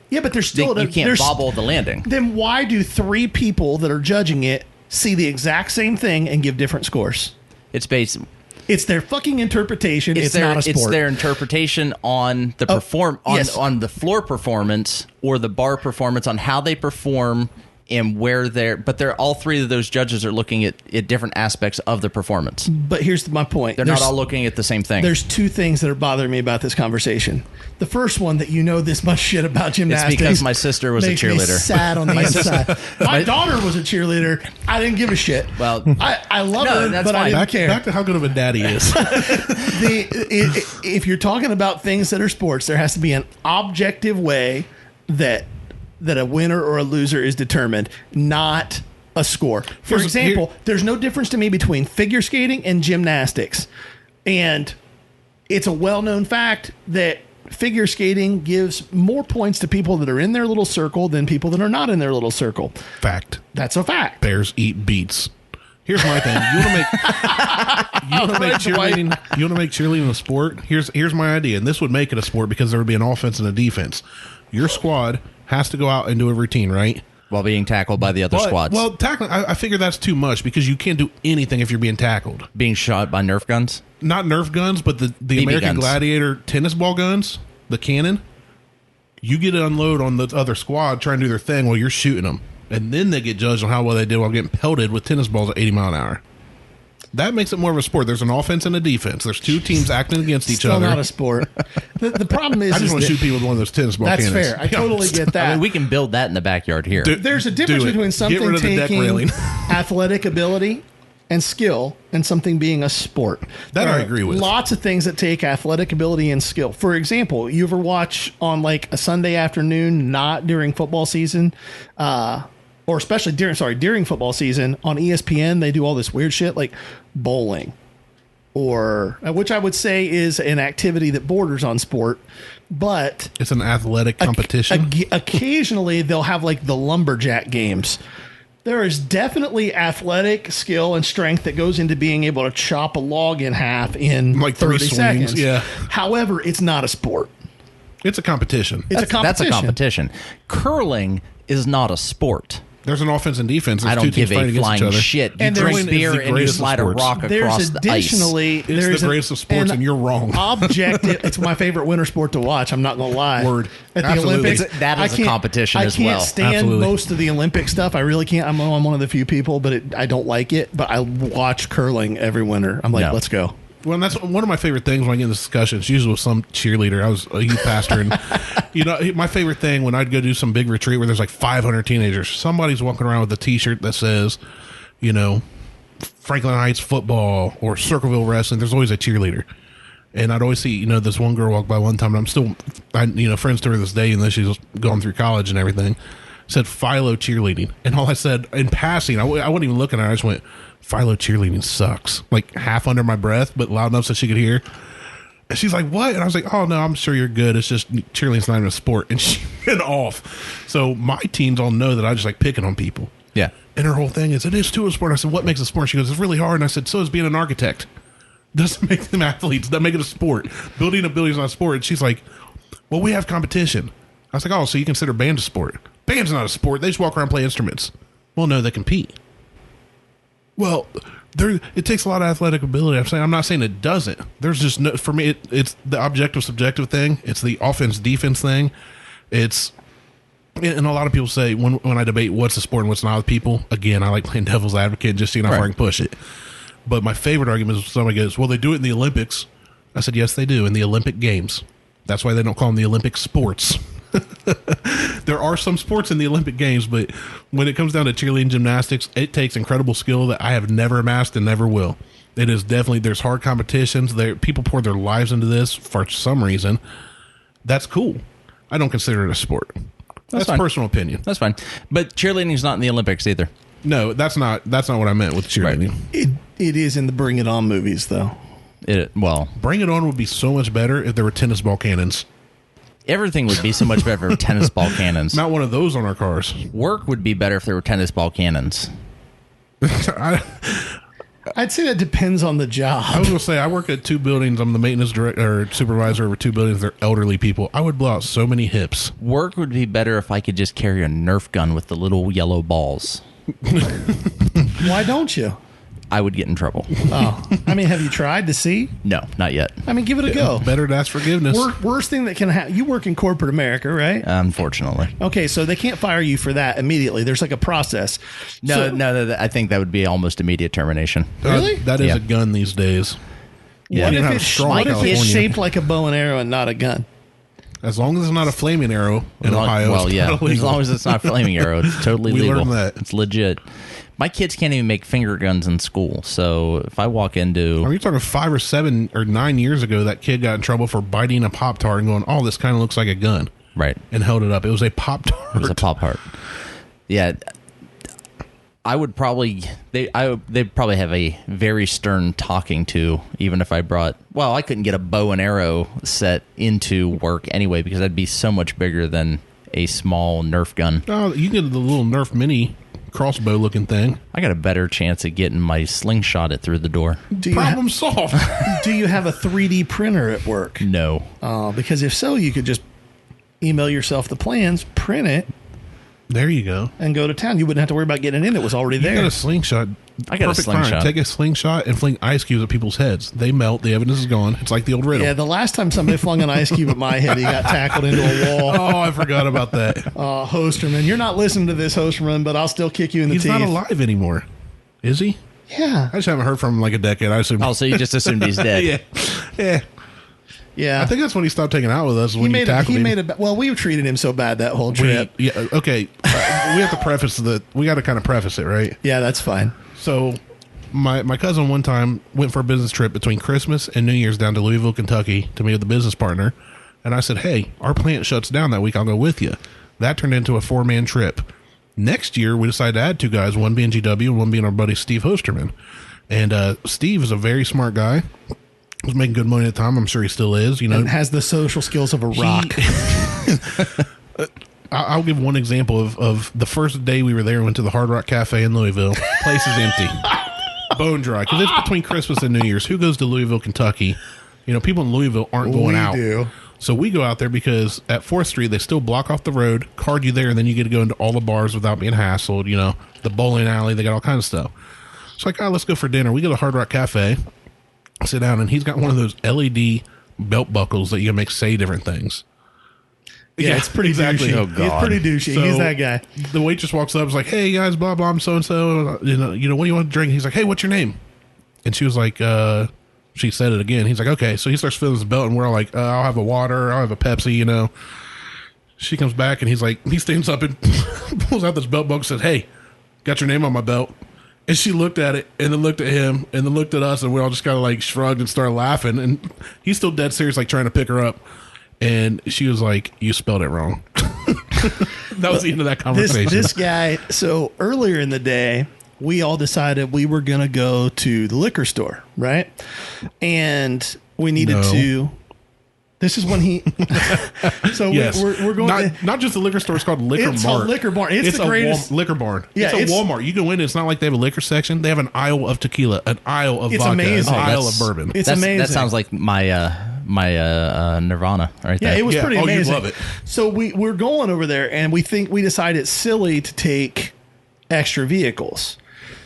Yeah, but there's still you can't bobble the landing. Then why do 3 people that are judging it see the exact same thing and give different scores? It's their fucking interpretation. It's not a sport. It's their interpretation on the on the floor performance or the bar performance, on how they perform and where but all 3 of those judges are looking at different aspects of the performance. But here's my point. They're not all looking at the same thing. There's 2 things that are bothering me about this conversation. The first one, that you know this much shit about gymnastics. It's because my sister was a cheerleader. Me sad on the inside. My daughter was a cheerleader. I didn't give a shit. Well, I love her, but fine. I didn't care. Back to how good of a daddy is. If you're talking about things that are sports, there has to be an objective way that a winner or a loser is determined, not a score. For example, there's no difference to me between figure skating and gymnastics. And it's a well-known fact that figure skating gives more points to people that are in their little circle than people that are not in their little circle. Fact. That's a fact. Bears eat beets. Here's my thing. You want to make cheerleading. You want to make cheerleading a sport. Here's my idea, and this would make it a sport because there would be an offense and a defense. Your squad has to go out and do a routine, right? While being tackled by the other squads. Well, tackling, I figure that's too much because you can't do anything if you're being tackled. Being shot by Nerf guns? Not Nerf guns, but the American guns. Gladiator tennis ball guns, the cannon. You get to unload on the other squad, try and do their thing while you're shooting them. And then they get judged on how well they did while getting pelted with tennis balls at 80 mile an hour. That makes it more of a sport. There's an offense and a defense. There's two teams acting against each other. Still not a sport. The problem is... I just want to shoot people with one of those tennis ball cannons. That's fair. I totally get that. I mean, we can build that in the backyard here. There's a difference between something taking athletic ability and skill and something being a sport. That I agree with. Lots of things that take athletic ability and skill. For example, you ever watch on like a Sunday afternoon, not during football season, or especially during football season on ESPN, they do all this weird shit like bowling, or which I would say is an activity that borders on sport, but it's an athletic competition. Occasionally they'll have like the lumberjack games. There is definitely athletic skill and strength that goes into being able to chop a log in half in like 30 3 swings. seconds. Yeah. However, it's not a sport. It's a competition. That's a competition. Curling is not a sport. There's an offense and defense. There's I don't give a flying shit. You and drink beer and you slide a rock across the ice. It's the greatest of sports, and you're wrong. Objective. It's my favorite winter sport to watch. I'm not going to lie. Word. At the Absolutely. Olympics, That is a competition as well. I can't stand most of the Olympic stuff. I really can't. I'm one of the few people, but I don't like it. But I watch curling every winter. I'm like, let's go. Well, and that's one of my favorite things when I get in this discussion. It's usually with some cheerleader. I was a youth pastor, and my favorite thing when I'd go do some big retreat where there's like 500 teenagers, somebody's walking around with a T-shirt that says, Franklin Heights football or Circleville wrestling. There's always a cheerleader, and I'd always see this one girl walk by one time, and I'm still friends to her this day, and then she's going through college and everything. Said Philo cheerleading, and all I said in passing, I wasn't even looking at her. I just went, Philo cheerleading sucks, like half under my breath, but loud enough so she could hear. And she's like, what? And I was like, oh, no, I'm sure you're good. It's just cheerleading's not even a sport. And she went off. So my teens all know that I just like picking on people. Yeah. And her whole thing is, it is too a sport. I said, what makes a sport? She goes, it's really hard. And I said, so is being an architect. Doesn't make them athletes. Doesn't make it a sport. Building ability is not a sport. And she's like, well, we have competition. I was like, oh, so you consider band a sport? Band's not a sport. They just walk around and play instruments. Well, no, they compete. Well, it takes a lot of athletic ability. I'm not saying it doesn't. There's just no, for me, it's the objective subjective thing. It's the offense defense thing. And a lot of people say when I debate what's a sport and what's not with people, again, I like playing devil's advocate and just seeing how far I can push it. But my favorite argument is when somebody goes, well, they do it in the Olympics. I said, yes, they do in the Olympic Games. That's why they don't call them the Olympic sports. There are some sports in the Olympic Games, but when it comes down to cheerleading gymnastics, it takes incredible skill that I have never amassed and never will. It is definitely, there's hard competitions. People pour their lives into this for some reason. That's cool. I don't consider it a sport. That's personal opinion. That's fine. But cheerleading is not in the Olympics either. No, that's not what I meant with cheerleading. Right. It is in the Bring It On movies, though. Bring It On would be so much better if there were tennis ball cannons. Everything would be so much better if tennis ball cannons. Not one of those on our cars. Work would be better if there were tennis ball cannons. I'd say that depends on the job. I was going to say, I work at 2 buildings. I'm the maintenance director or supervisor over 2 buildings. They're elderly people. I would blow out so many hips. Work would be better if I could just carry a Nerf gun with the little yellow balls. Why don't you? I would get in trouble. Oh, I mean, have you tried to see? No, not yet. I mean, give it a go. Better to ask forgiveness. Worst thing that can happen. You work in corporate America, right? Unfortunately. Okay, so they can't fire you for that immediately. There's like a process. No. I think that would be almost immediate termination. Really? That is a gun these days. Yeah. What if it's shaped like a bow and arrow and not a gun? As long as it's not a flaming arrow in Ohio. Well, yeah. As long as it's not a flaming arrow, it's totally legal. We learned that. It's legit. My kids can't even make finger guns in school. So if I walk into... Are you talking 5 or 7 or 9 years ago, that kid got in trouble for biting a Pop-Tart and going, oh, this kind of looks like a gun. Right. And held it up. It was a Pop-Tart. It was a Pop-Tart. Yeah. I would probably... They'd probably have a very stern talking to, even if I brought... Well, I couldn't get a bow and arrow set into work anyway, because that'd be so much bigger than a small Nerf gun. Oh, you can get the little Nerf mini crossbow looking thing. I got a better chance at getting my slingshot it through the door. Problem solved. Do you have a 3D printer at work? No. Because if so, you could just email yourself the plans, print it, There you go. and go to town. You wouldn't have to worry about getting it in. It was already You there. got a slingshot. I got a Perfect slingshot. Time. Take a slingshot and fling ice cubes at people's heads. They melt. The evidence is gone. It's like the old riddle. Yeah, the last time somebody flung an ice cube at my head, he got tackled into a wall. Oh, I forgot about that. Hosterman, you're not listening to this, Hosterman, but I'll still kick you in the He's teeth. not alive anymore. Is he? Yeah. I just haven't heard from him in like a decade. I assume. Oh, so you just assumed he's dead. Yeah. Yeah. I think that's when he stopped taking out with us. When you tackled him. Well, we treated him so bad that whole trip. Okay. We have to preface we got to kind of preface it, right? Yeah, that's fine. So, my cousin one time went for a business trip between Christmas and New Year's down to Louisville, Kentucky to meet with a business partner. And I said, hey, our plant shuts down that week. I'll go with you. That turned into a 4-man trip. Next year, we decided to add 2 guys, one being GW and one being our buddy Steve Hosterman. And Steve is a very smart guy. Was making good money at the time. I'm sure he still is. You know, And has the social skills of a rock. I'll give one example of the first day we were there. We went to the Hard Rock Cafe in Louisville. Place is empty. Bone dry. Because it's between Christmas and New Year's. Who goes to Louisville, Kentucky? You know, people in Louisville aren't going out. Do. So we go out there because at 4th Street, they still block off the road, card you there, and then you get to go into all the bars without being hassled. You know, the bowling alley, they got all kinds of stuff. It's like, let's go for dinner. We go to Hard Rock Cafe, sit down, and he's got one of those LED belt buckles that you can make say different things. Yeah, it's pretty exactly. douchey. Oh, God. He's pretty douchey. So He's that guy. The waitress walks up, and is like, "Hey guys, blah blah, I'm so and so. You know, what do you want to drink?" He's like, "Hey, what's your name?" And she was like, she said it again. He's like, "Okay." So he starts filling his belt, and we're all like, "I'll have a water. I'll have a Pepsi." You know. She comes back, and he's like, he stands up and pulls out this belt buckle and says, "Hey, got your name on my belt." And she looked at it, and then looked at him, and then looked at us, and we all just kind of like shrugged and started laughing. And he's still dead serious, like trying to pick her up. And she was like, "You spelled it wrong." That was the end of that conversation. This guy, so earlier in the day, we all decided we were going to go to the liquor store, right? And we needed to. This is when he. So yes. we're going not just the liquor store. It's called Liquor It's Mart. called Liquor Barn. It's the greatest liquor barn. Yeah, it's a Walmart. You go in. It's not like they have a liquor section. They have an aisle of tequila, an aisle of It's vodka, amazing. an aisle of That's- bourbon. It's amazing. That sounds like my Nirvana right there. Yeah, it was pretty you amazing. love it. So we're going over there, and we decided it's silly to take extra vehicles.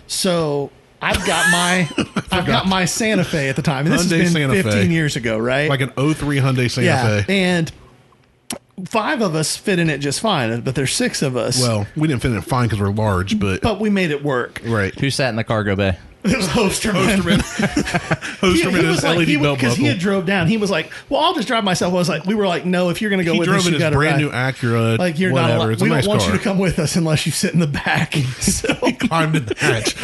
So I've got my Santa Fe at the time, and this Hyundai has been Santa Fe. 15 years ago, right? Like an 03 Hyundai Santa Fe. And 5 of us fit in it just fine, but there's 6 of us. Well, we didn't fit in it fine because we're large, but we made it work. right. Who sat in the cargo bay? It was Hosterman. Hosterman is LED belt because he buckle. had drove down. He was like, "Well, I'll just drive myself." I was like, "We were like, no, if you're going to go He with drove us, in you his got to brand ride. new Acura. Like you're whatever. not allowed. It's a We nice don't want car. you to come with us unless you sit in the back." So He climbed in the hatch.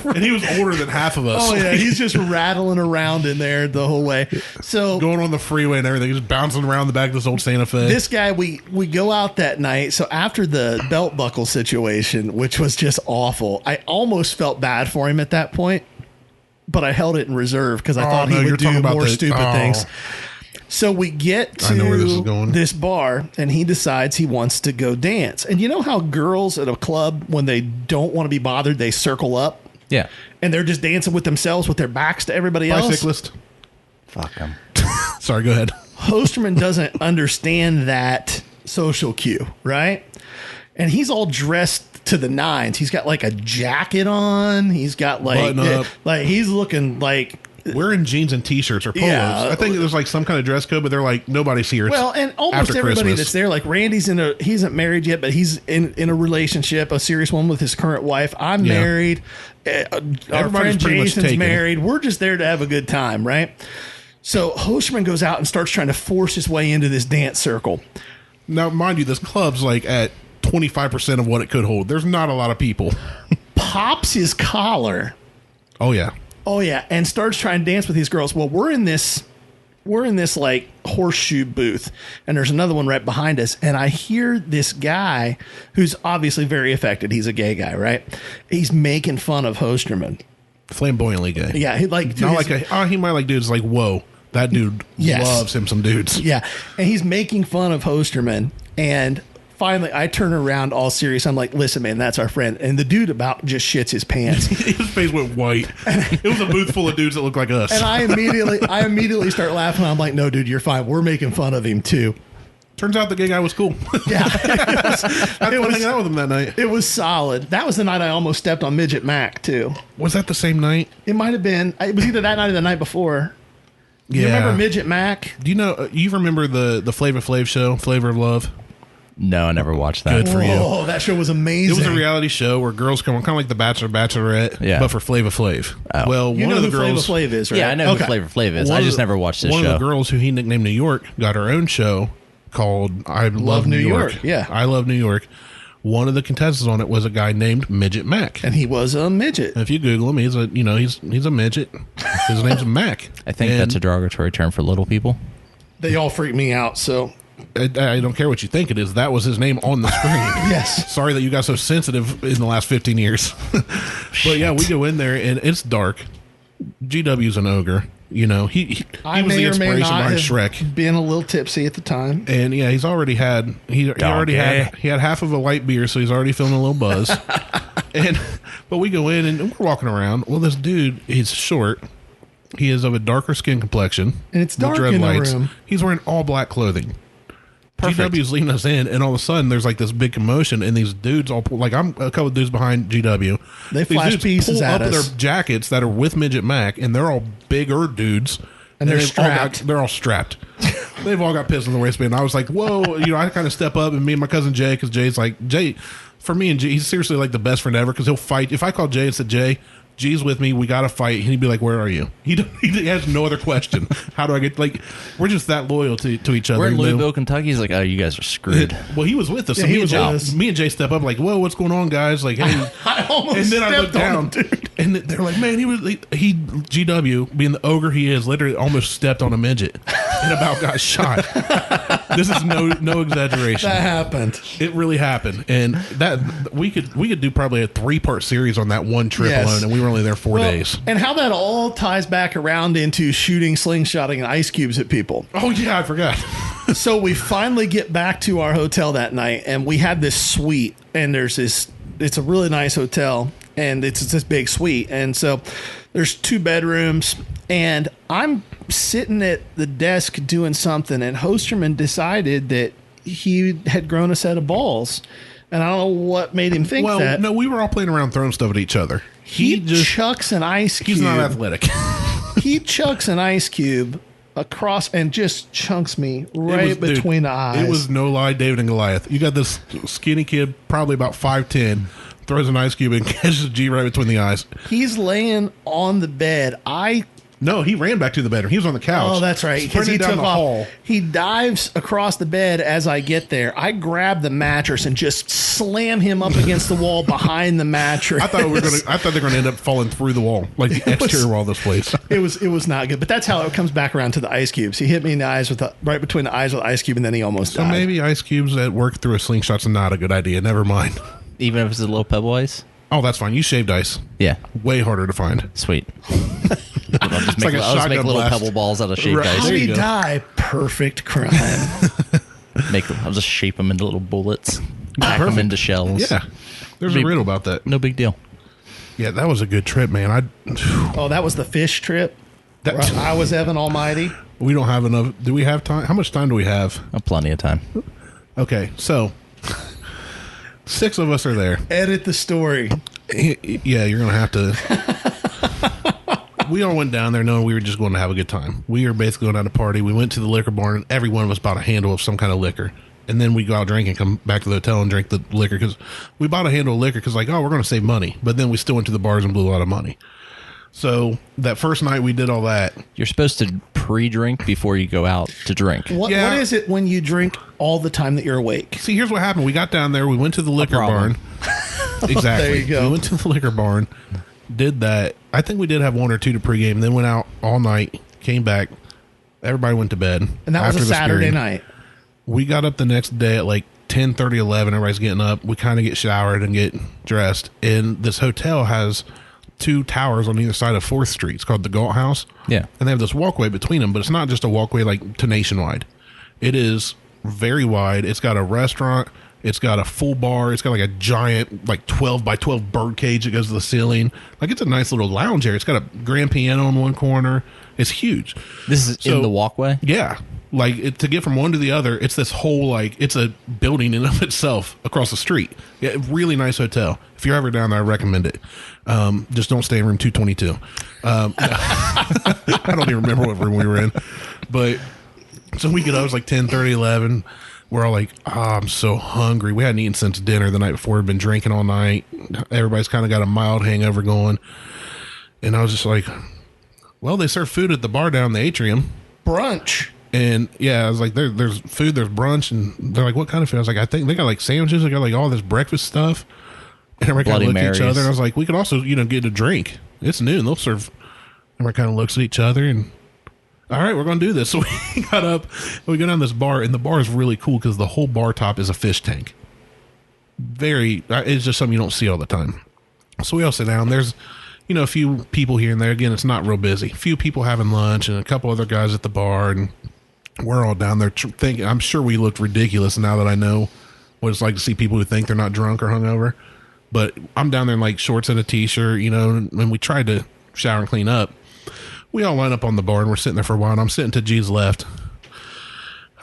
And he was older than half of us. oh yeah, he's just rattling around in there the whole way. So Going on the freeway and everything, just bouncing around the back of this old Santa Fe. this guy, we go out that night. So after the belt buckle situation, which was just awful, I almost felt bad for him at that point, but I held it in reserve because I thought no, he you're would do talking about more the- stupid oh. things. So we get I know where this is to going. this bar, and he decides he wants to go dance. And you know how girls at a club, when they don't want to be bothered, they circle up Yeah. and they're just dancing with themselves with their backs to everybody else? Bicyclist. Fuck him. Sorry, go ahead. Hosterman doesn't understand that social cue, right? And he's all dressed to the nines. He's got like a jacket on. He's got Button up. like he's looking like. Wearing jeans and t-shirts or polos. Yeah. I think there's like some kind of dress code, but they're like, nobody's here. It's Well, and almost after everybody Christmas. that's there, like Randy's he isn't married yet, but he's in a relationship, a serious one with his current wife. I'm Yeah. married. Our Everybody's friend pretty much Jason's taken. married. We're just there to have a good time, right? So Hosterman goes out and starts trying to force his way into this dance circle. Now, mind you, this club's like at 25% of what it could hold. There's not a lot of people. Pops his collar. Oh, yeah. Oh yeah, and starts trying to dance with these girls. Well, we're in this like horseshoe booth, and there's another one right behind us, and I hear this guy who's obviously very affected. He's a gay guy, right? He's making fun of Hosterman. Flamboyantly gay. Yeah, he like Not like he might like dudes like, whoa, that dude Yes. loves him some dudes. yeah, and he's making fun of Hosterman, and finally, I turn around all serious. I'm like, listen, man, that's our friend. And the dude about just shits his pants. His face went white. It was a booth full of dudes that looked like us. And I immediately start laughing. I'm like, no, dude, you're fine. We're making fun of him too. Turns out the gay guy was cool. Yeah. I had fun hanging out with him that night. It was solid. That was the night I almost stepped on Midget Mac too. Was that the same night? It might have been. It was either that night or the night before. Yeah. You remember Midget Mac? Do you know, you remember the Flavor Flav show, Flavor of Love? No, I never watched that. Good for you. Oh, that show was amazing. It was a reality show where girls come on, kind of like The Bachelor, Bachelorette, Yeah. but for Flavor Flav. Oh. Well, You one know of the who girls, Flavor Flav is, right? Yeah, I know who Flavor Flav is. I just never watched this one show. of the girls who he nicknamed New York got her own show called I Love New York. Yeah. I Love New York. One of the contestants on it was a guy named Midget Mac. And he was a midget. And if you Google him, he's a midget. His name's Mac. I think that's a derogatory term for little people. They all freak me out, so. I don't care what you think it is. That was his name on the screen. Yes. Sorry that you got so sensitive in the last 15 years. But yeah, we go in there and it's dark. GW's an ogre. You know, he I was may the or may inspiration not behind have Shrek. been a little tipsy at the time. And yeah, he's already had he had half of a light beer, so he's already feeling a little buzz. But we go in and we're walking around. Well, this dude, he's short. He is of a darker skin complexion. And it's with dark in the room. He's wearing all black clothing. Perfect. GW's leading us in, and all of a sudden there's like this big commotion, and these dudes all pull, like I'm a couple of dudes behind GW. They These flash dudes pieces pull at up us. their jackets that are with Midget Mac, and they're all bigger dudes. And they're they've all strapped. they're all strapped. They've all got pistols in the waistband. I was like, whoa, I kind of step up, and me and my cousin Jay, because Jay's like, for me and Jay, he's seriously like the best friend ever, because he'll fight. If I call Jay and said, Jay, G's with me, we got to fight, and he'd be like, where are you? He has no other question. How do I get, like, we're just that loyal to each other. We're in Louisville, Kentucky. He's like, oh, you guys are screwed. Well, he was with us. Yeah, So he was with us. me and Jay step up like, whoa, what's going on, guys? Like, hey. I almost And then I look stepped on down, him, dude. and they're like, man, he GW, being the ogre he is, literally almost stepped on a midget and about got shot. This is no exaggeration. That happened. It really happened, and that we could do probably a 3-part series on that one trip Yes. alone, and we were only there 4 days. And how that all ties back around into shooting, slingshotting, and ice cubes at people. Oh yeah, I forgot. So we finally get back to our hotel that night, and we had this suite, and it's a really nice hotel, and it's this big suite. And so there's 2 bedrooms, and I'm sitting at the desk doing something, and Hosterman decided that he had grown a set of balls. And I don't know what made him think Well, that. no, we were all playing around throwing stuff at each other. He chucks an ice cube. He's not athletic. He chucks an ice cube across and just chunks me right between the eyes. It was no lie, David and Goliath. You got this skinny kid, probably about 5'10", throws an ice cube and catches G right between the eyes. He's laying on the bed. No, he ran back to the bedroom. He was on the couch. Oh, that's right. Because Sprinted he down took the off. hall. He dives across the bed as I get there. I grab the mattress and just slam him up against the wall behind the mattress. I thought they were going to end up falling through the wall, like the exterior wall of this place. It was not good. But that's how it comes back around to the ice cubes. He hit me in the eyes right between the eyes with the ice cube, and then he almost So died. maybe ice cubes that work through a slingshot's not a good idea. Never mind. Even if it's a little pebble ice? Oh, that's fine. You shaved ice. Yeah. Way harder to find. Sweet. I'll just make, like a I'll just make shotgun little blast. pebble balls out of shaved Right. ice. How There did you he go. die? Perfect crime. I'll just shape them into little bullets. Pack them Perfect. into shells. Yeah. There's a riddle about that. No big deal. Yeah, that was a good trip, man. Oh, that was the fish trip. That- Where I was Evan Almighty. We don't have enough. Do we have time? How much time do we have? Plenty of time. Okay, so 6 of us are there. Edit the story. Yeah, you're going to have to. We all went down there knowing we were just going to have a good time. We were basically going out to party. We went to the liquor barn, and every one of us bought a handle of some kind of liquor. And then we go out drink and come back to the hotel and drink the liquor because we bought a handle of liquor because, like, oh, we're going to save money. But then we still went to the bars and blew a lot of money. So that first night we did all that. You're supposed to pre-drink before you go out to drink. What Yeah. is it when you drink all the time that you're awake? See, here's what happened. We got down there. We went to the liquor problem. barn. Exactly. There you go. We went to the liquor barn, did that. I think we did have 1 or 2 to pregame, and then went out all night, came back. Everybody went to bed. And that was after a the Saturday spearing. night. We got up the next day at like 10:30, 11. Everybody's getting up. We kind of get showered and get dressed. And this hotel has 2 towers on either side of 4th Street. It's called the Galt House. Yeah. And they have this walkway between them, but it's not just a walkway like to Nationwide. It is very wide. It's got a restaurant. It's got a full bar. It's got like a giant, like 12 by 12 bird cage that goes to the ceiling. Like, it's a nice little lounge area. It's got a grand piano in one corner. It's huge. This is in the walkway? Yeah. Like, to get from one to the other, it's this whole, like, it's a building in of itself across the street. Yeah, really nice hotel. If you're ever down there, I recommend it. Just don't stay in room 222. I don't even remember what room we were in. But, so we get up, it was like 10:30, 11. We're all like, I'm so hungry. We hadn't eaten since dinner the night before. We've been drinking all night. Everybody's kind of got a mild hangover going. And I was just like, well, they serve food at the bar down in the atrium. Brunch. And yeah, I was like, there's food, there's brunch. And they're like, what kind of food? I was like, I think they got like sandwiches. They got like all this breakfast stuff. And everybody kind of looked at each other. And I was like, we could also, get a drink. It's noon. They'll serve. Everybody kind of looks at each other and, all right, we're going to do this. So we got up, and we go down this bar, and the bar is really cool because the whole bar top is a fish tank. It's just something you don't see all the time. So we all sit down. There's, a few people here and there. Again, it's not real busy. A few people having lunch and a couple other guys at the bar, and we're all down there thinking, I'm sure we looked ridiculous now that I know what it's like to see people who think they're not drunk or hungover. But I'm down there in like shorts and a t-shirt, and we tried to shower and clean up. We all line up on the bar, and we're sitting there for a while, and I'm sitting to G's left.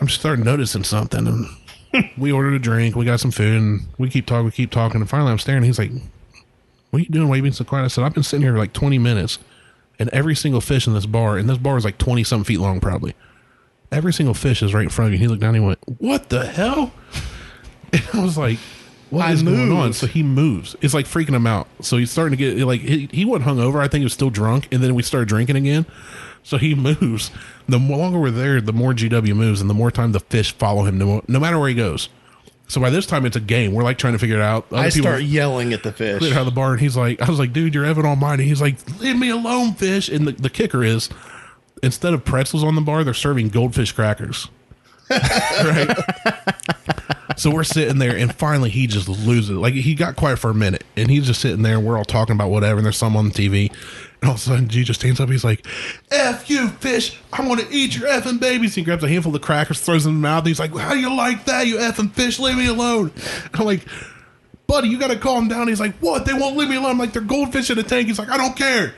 I'm starting noticing something, and we ordered a drink. We got some food, and we keep talking, and finally I'm staring, and he's like, what are you doing? Why are you being so quiet? I said, I've been sitting here like 20 minutes, and every single fish in this bar, and this bar is like 20-something feet long probably. Every single fish is right in front of you. He looked down, and he went, what the hell? And I was like, what is going on? So he moves. It's like freaking him out. So he's starting to get like he wasn't hungover. I think he was still drunk. And then we started drinking again. So he moves. The longer we're there, the more GW moves, and the more time the fish follow him, no matter where he goes. So by this time, it's a game. We're like trying to figure it out. I start yelling at the fish out of the bar, and I was like, dude, you're Evan Almighty. He's like, leave me alone, fish. And the kicker is, instead of pretzels on the bar, they're serving goldfish crackers. Right. So we're sitting there, and finally he just loses it. Like, he got quiet for a minute, and he's just sitting there, and we're all talking about whatever, and there's some on the TV, and all of a sudden G just stands up. He's like, F you, fish, I'm gonna eat your effing babies. He grabs a handful of crackers, throws them in his mouth, and he's like, how do you like that, you effing fish? Leave me alone. And I'm like, buddy, you gotta calm down. He's like, what? They won't leave me alone. I'm like, they're goldfish in a tank. He's like, I don't care.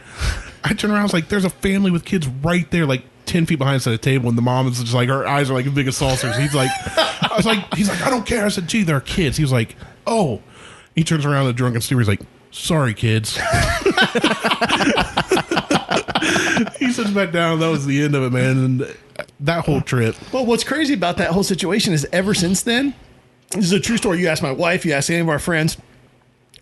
I turn around, I was like, there's a family with kids right there, like 10 feet behind us at a table, and the mom is just like, her eyes are like as big as saucers. He's like, he's like, I don't care. I said, gee, they're kids. He was like, oh. He turns around to the drunken steward. He's like, sorry, kids. He sits back down. That was the end of it, man. And that whole trip. Well, what's crazy about that whole situation is ever since then, this is a true story. You ask my wife, you ask any of our friends.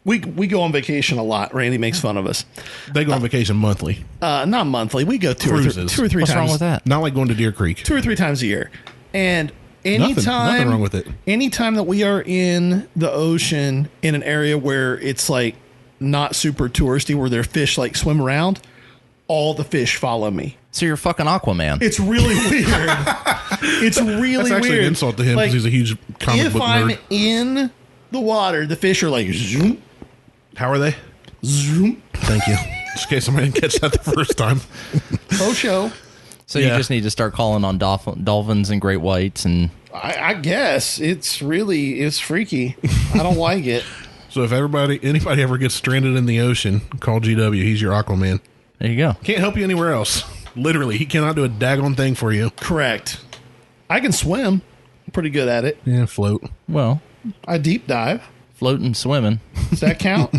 We go on vacation a lot. Randy makes fun of us. They go on vacation monthly. Not monthly. We go two or three What's times. What's wrong with that? Not like going to Deer Creek. 2 or 3 times a year. And nothing wrong with it. Anytime that we are in the ocean in an area where it's like not super touristy, where their fish like swim around, all the fish follow me. So you're fucking Aquaman. It's really weird. It's really That's actually weird. an insult to him because he's a huge comic book nerd. If I'm in the water, the fish are like zoom. How are they? Zoom. Thank you. Just in case somebody didn't catch that the first time. Show. So you just need to start calling on dolphins and great whites, and I guess it's freaky. I don't like it. So if anybody ever gets stranded in the ocean, call GW. He's your Aquaman. There you go. Can't help you anywhere else. Literally, he cannot do a daggone thing for you. Correct. I can swim. I'm pretty good at it. Yeah, float. Well, I deep dive. Floating, swimming. Does that count?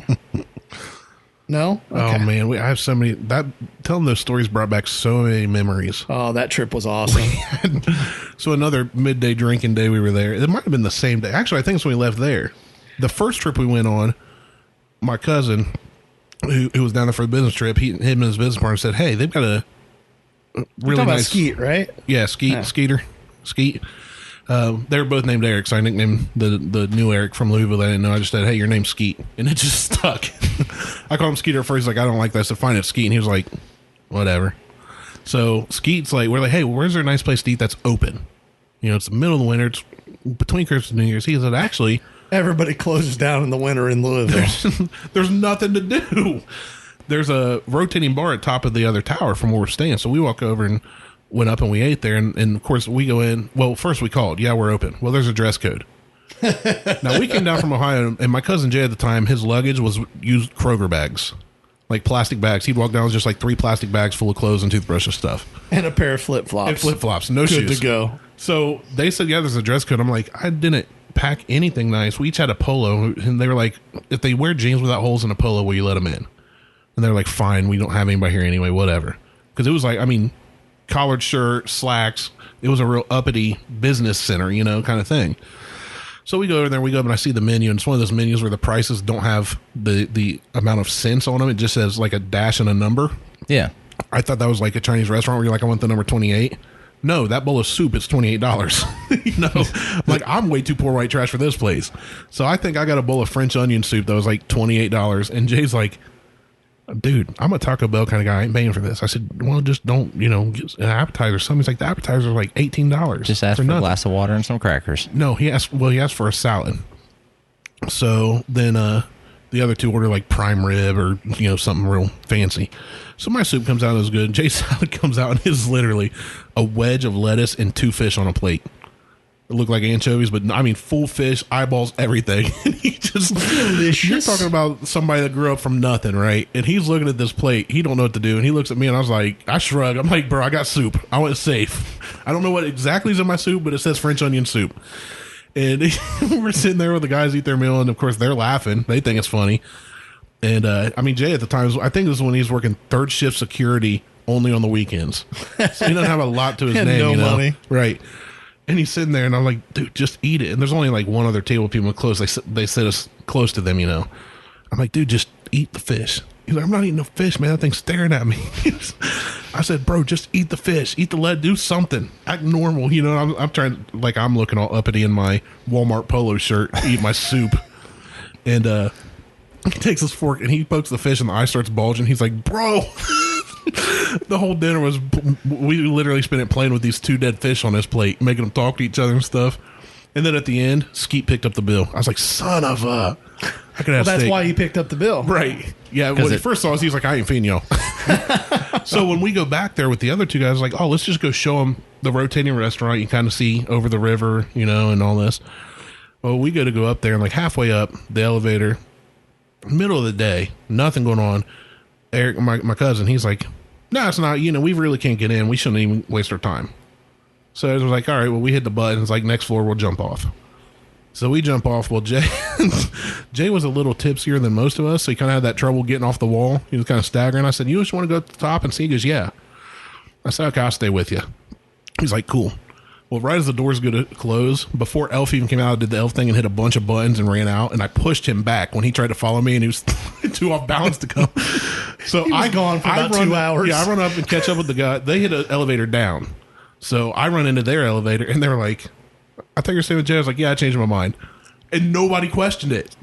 No? Okay. Oh, man. I have so many. Telling those stories brought back so many memories. Oh, that trip was awesome. So another midday drinking day we were there. It might have been the same day. Actually, I think it's when we left there. The first trip we went on, my cousin, who was down there for a business trip, him and his business partner said, hey, they've got a really nice... about Skeet, right? Yeah, Skeet. They were both named Eric, so I nicknamed the new Eric from Louisville that I didn't know. I just said, hey, your name's Skeet. And it just stuck. I called him Skeeter at first. He's like, I don't like that. I said, fine, it's Skeet. And he was like, whatever. So Skeet's like, we're like, hey, where's there a nice place to eat that's open? It's the middle of the winter. It's between Christmas and New Year's. He said, actually... Everybody closes down in the winter in Louisville. There's nothing to do. There's a rotating bar at top of the other tower from where we're staying. So we walk over and went up and we ate there. And of course, we go in. Well, first we called. Yeah, we're open. Well, there's a dress code. Now, we came down from Ohio, and my cousin Jay at the time, his luggage was used Kroger bags, like plastic bags. He'd walk down with just like 3 plastic bags full of clothes and toothbrush and stuff. And a pair of flip-flops. And flip-flops, no shoes. Good to go. So they said, yeah, there's a dress code. I'm like, I didn't pack anything nice. We each had a polo, and they were like, if they wear jeans without holes in a polo, will you let them in? And they're like, fine, we don't have anybody here anyway, whatever. Because it was like, I mean, collared shirt, slacks. It was a real uppity business center, you know, kind of thing. So we go over there, we go up, and I see the menu, and it's one of those menus where the prices don't have the amount of cents on them. It just says like a dash and a number. Yeah. I thought that was like a Chinese restaurant where you're like, I want the number 28. No, that bowl of soup is $28. You know, like, I'm way too poor white trash for this place. So I think I got a bowl of French onion soup that was like $28. And Jay's like, dude, I'm a Taco Bell kind of guy. I ain't paying for this. I said, well, just don't, you know, get an appetizer or something. He's like, the appetizers are like $18. Just ask for a glass of water and some crackers. No, he asked for a salad. So then the other 2 order like prime rib or, you know, something real fancy. So my soup comes out as good. Jay's salad comes out and is literally a wedge of lettuce and 2 fish on a plate. It looked like anchovies, but I mean, full fish, eyeballs, everything. And he just, delicious. You're talking about somebody that grew up from nothing, right? And he's looking at this plate. He don't know what to do. And he looks at me, and I was like, I shrug. I'm like, bro, I got soup. I went safe. I don't know what exactly is in my soup, but it says French onion soup. And we're sitting there with the guys eat their meal, and of course they're laughing. They think it's funny. And I mean, Jay at the time, I think this is when he's working 3rd shift security only on the weekends. So he doesn't have a lot to his name, no you know? money. Right. And he's sitting there, and I'm like, dude, just eat it. And there's only like one other table of people close. They sit us close to them, you know. I'm like, dude, just eat the fish. He's like, I'm not eating no fish, man. That thing's staring at me. I said, bro, just eat the fish. Eat the lead. Do something. Act normal. You know, I'm trying, like, I'm looking all uppity in my Walmart polo shirt, eat my soup. And he takes his fork, and he pokes the fish, and the eye starts bulging. He's like, bro. The whole dinner was, we literally spent it playing with these 2 dead fish on his plate, making them talk to each other and stuff. And then at the end, Skeet picked up the bill. I was like, son of a, I could have that's steak. why he picked up the bill. Right. Yeah. When he first saw us, he's like, I ain't feeding y'all. So when we go back there with the other 2 guys, like, oh, let's just go show them the rotating restaurant. You kind of see over the river, you know, and all this. Well, we go up there, and like halfway up the elevator, middle of the day, nothing going on. Eric, my cousin, he's like, no, it's not. You know, we really can't get in. We shouldn't even waste our time. So I was like, all right, well, we hit the button. It's like, next floor, we'll jump off. So we jump off. Well, Jay was a little tipsier than most of us, so he kind of had that trouble getting off the wall. He was kind of staggering. I said, you just want to go to the top and see? He goes, yeah. I said, okay, I'll stay with you. He's like, cool. Well, right as the doors go to close, before Elf even came out, I did the Elf thing and hit a bunch of buttons and ran out. And I pushed him back when he tried to follow me, and he was too off balance to come. So I gone for about 2 hours. Yeah, I run up and catch up with the guy. They hit an elevator down. So I run into their elevator, and they're like, I thought you were staying with Jay. I was like, yeah, I changed my mind. And nobody questioned it.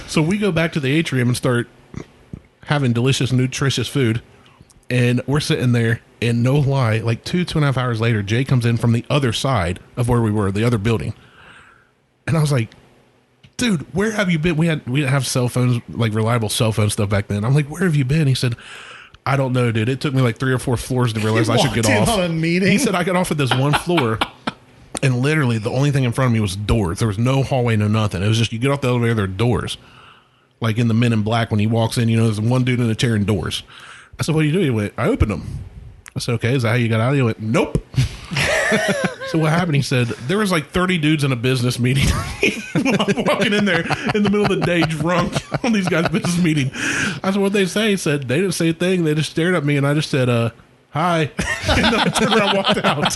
So we go back to the atrium and start having delicious, nutritious food. And we're sitting there, and no lie, like 2.5 hours later, Jay comes in from the other side of where we were, the other building. And I was like, dude, where have you been? We didn't have cell phones, like reliable cell phone stuff back then. I'm like, where have you been? He said, I don't know, dude. It took me like 3 or 4 floors to realize I should get off. On a meeting? He said I got off at this one floor, and literally the only thing in front of me was doors. There was no hallway, no nothing. It was just, you get off the elevator, there are doors. Like in the Men in Black, when he walks in, you know, there's one dude in a chair and doors. I said, what do you do? He went, I opened them. I said, okay, is that how you got out? He went, nope. So what happened? He said, there was like 30 dudes in a business meeting. I'm walking in there in the middle of the day drunk on these guys' business meeting. I said, what'd they say? He said, they didn't say a thing. They just stared at me, and I just said, hi. And then I turned around and walked out.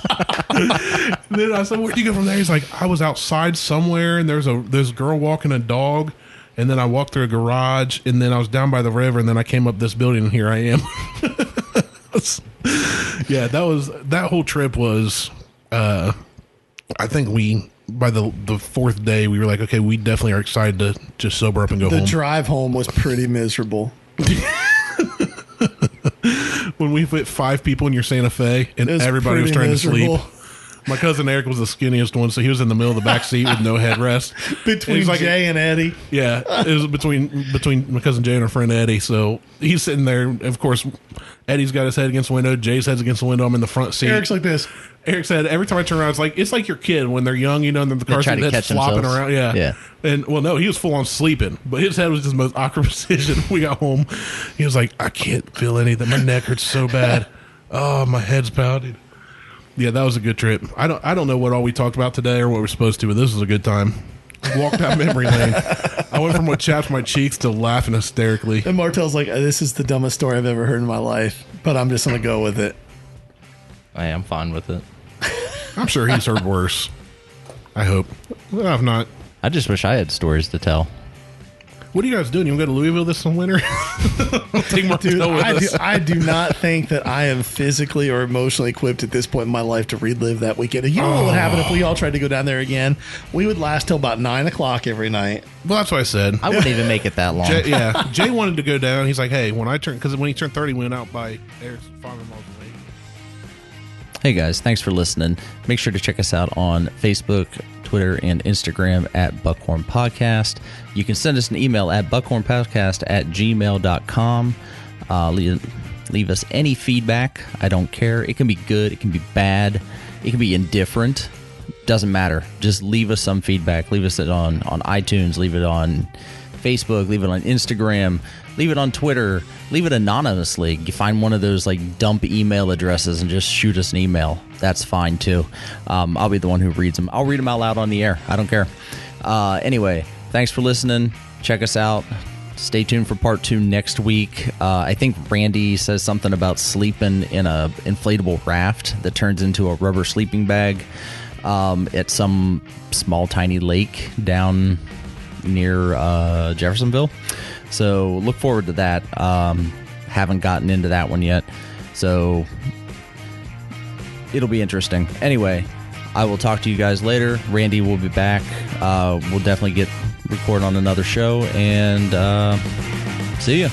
And then I said, where'd you go from there? He's like, I was outside somewhere, and there's a girl walking a dog. And then I walked through a garage, and then I was down by the river, and then I came up this building, and here I am. Yeah, that whole trip was, I think by the 4th day, we were like, okay, we definitely are excited to just sober up and go home. The drive home was pretty miserable. When we fit 5 people in your Santa Fe, and everybody was trying to sleep. My cousin Eric was the skinniest one, so he was in the middle of the back seat with no headrest. Between Jay and Eddie. Yeah, it was between my cousin Jay and our friend Eddie. So he's sitting there. Of course, Eddie's got his head against the window. Jay's head's against the window. I'm in the front seat. Eric's like this. Eric said, every time I turn around, it's like your kid when they're young, and the car seat that's flopping around. Yeah. And, well, no, he was full on sleeping, but his head was just the most awkward position. We got home. He was like, I can't feel anything. My neck hurts so bad. Oh, my head's pounding. Yeah, that was a good trip. I don't know what all we talked about today or what we're supposed to, but this was a good time. Walked down memory lane. I went from what chapped my cheeks to laughing hysterically. And Martelle's like, this is the dumbest story I've ever heard in my life, but I'm just going to go with it. I am fine with it. I'm sure he's heard worse. I hope. Well, if not. I just wish I had stories to tell. What are you guys doing? You want to go to Louisville this winter? Take Martelle with us. I do not think that I am physically or emotionally equipped at this point in my life to relive that weekend. You know what would happen if we all tried to go down there again? We would last till about 9 o'clock every night. Well, that's what I said. I wouldn't even make it that long. Jay wanted to go down. He's like, hey, when he turned 30, we went out by Eric's father-in-law's lake. Hey guys, thanks for listening. Make sure to check us out on Facebook, Twitter, and Instagram at Buckhorn Podcast. You can send us an email at buckhornpodcast@gmail.com. Leave us any feedback. I don't care. It can be good. It can be bad. It can be indifferent. Doesn't matter. Just leave us some feedback. Leave us it on iTunes. Leave it on Facebook. Leave it on Instagram. Leave it on Twitter. Leave it anonymously. You find one of those dump email addresses and just shoot us an email. That's fine too. I'll be the one who reads them. I'll read them out loud on the air. I don't care. Anyway, thanks for listening. Check us out. Stay tuned for part 2 next week. I think Randy says something about sleeping in a inflatable raft that turns into a rubber sleeping bag at some small tiny lake down near Jeffersonville. So look forward to that. Haven't gotten into that one yet. So it'll be interesting. Anyway, I will talk to you guys later. Randy will be back. We'll definitely record on another show. And see ya.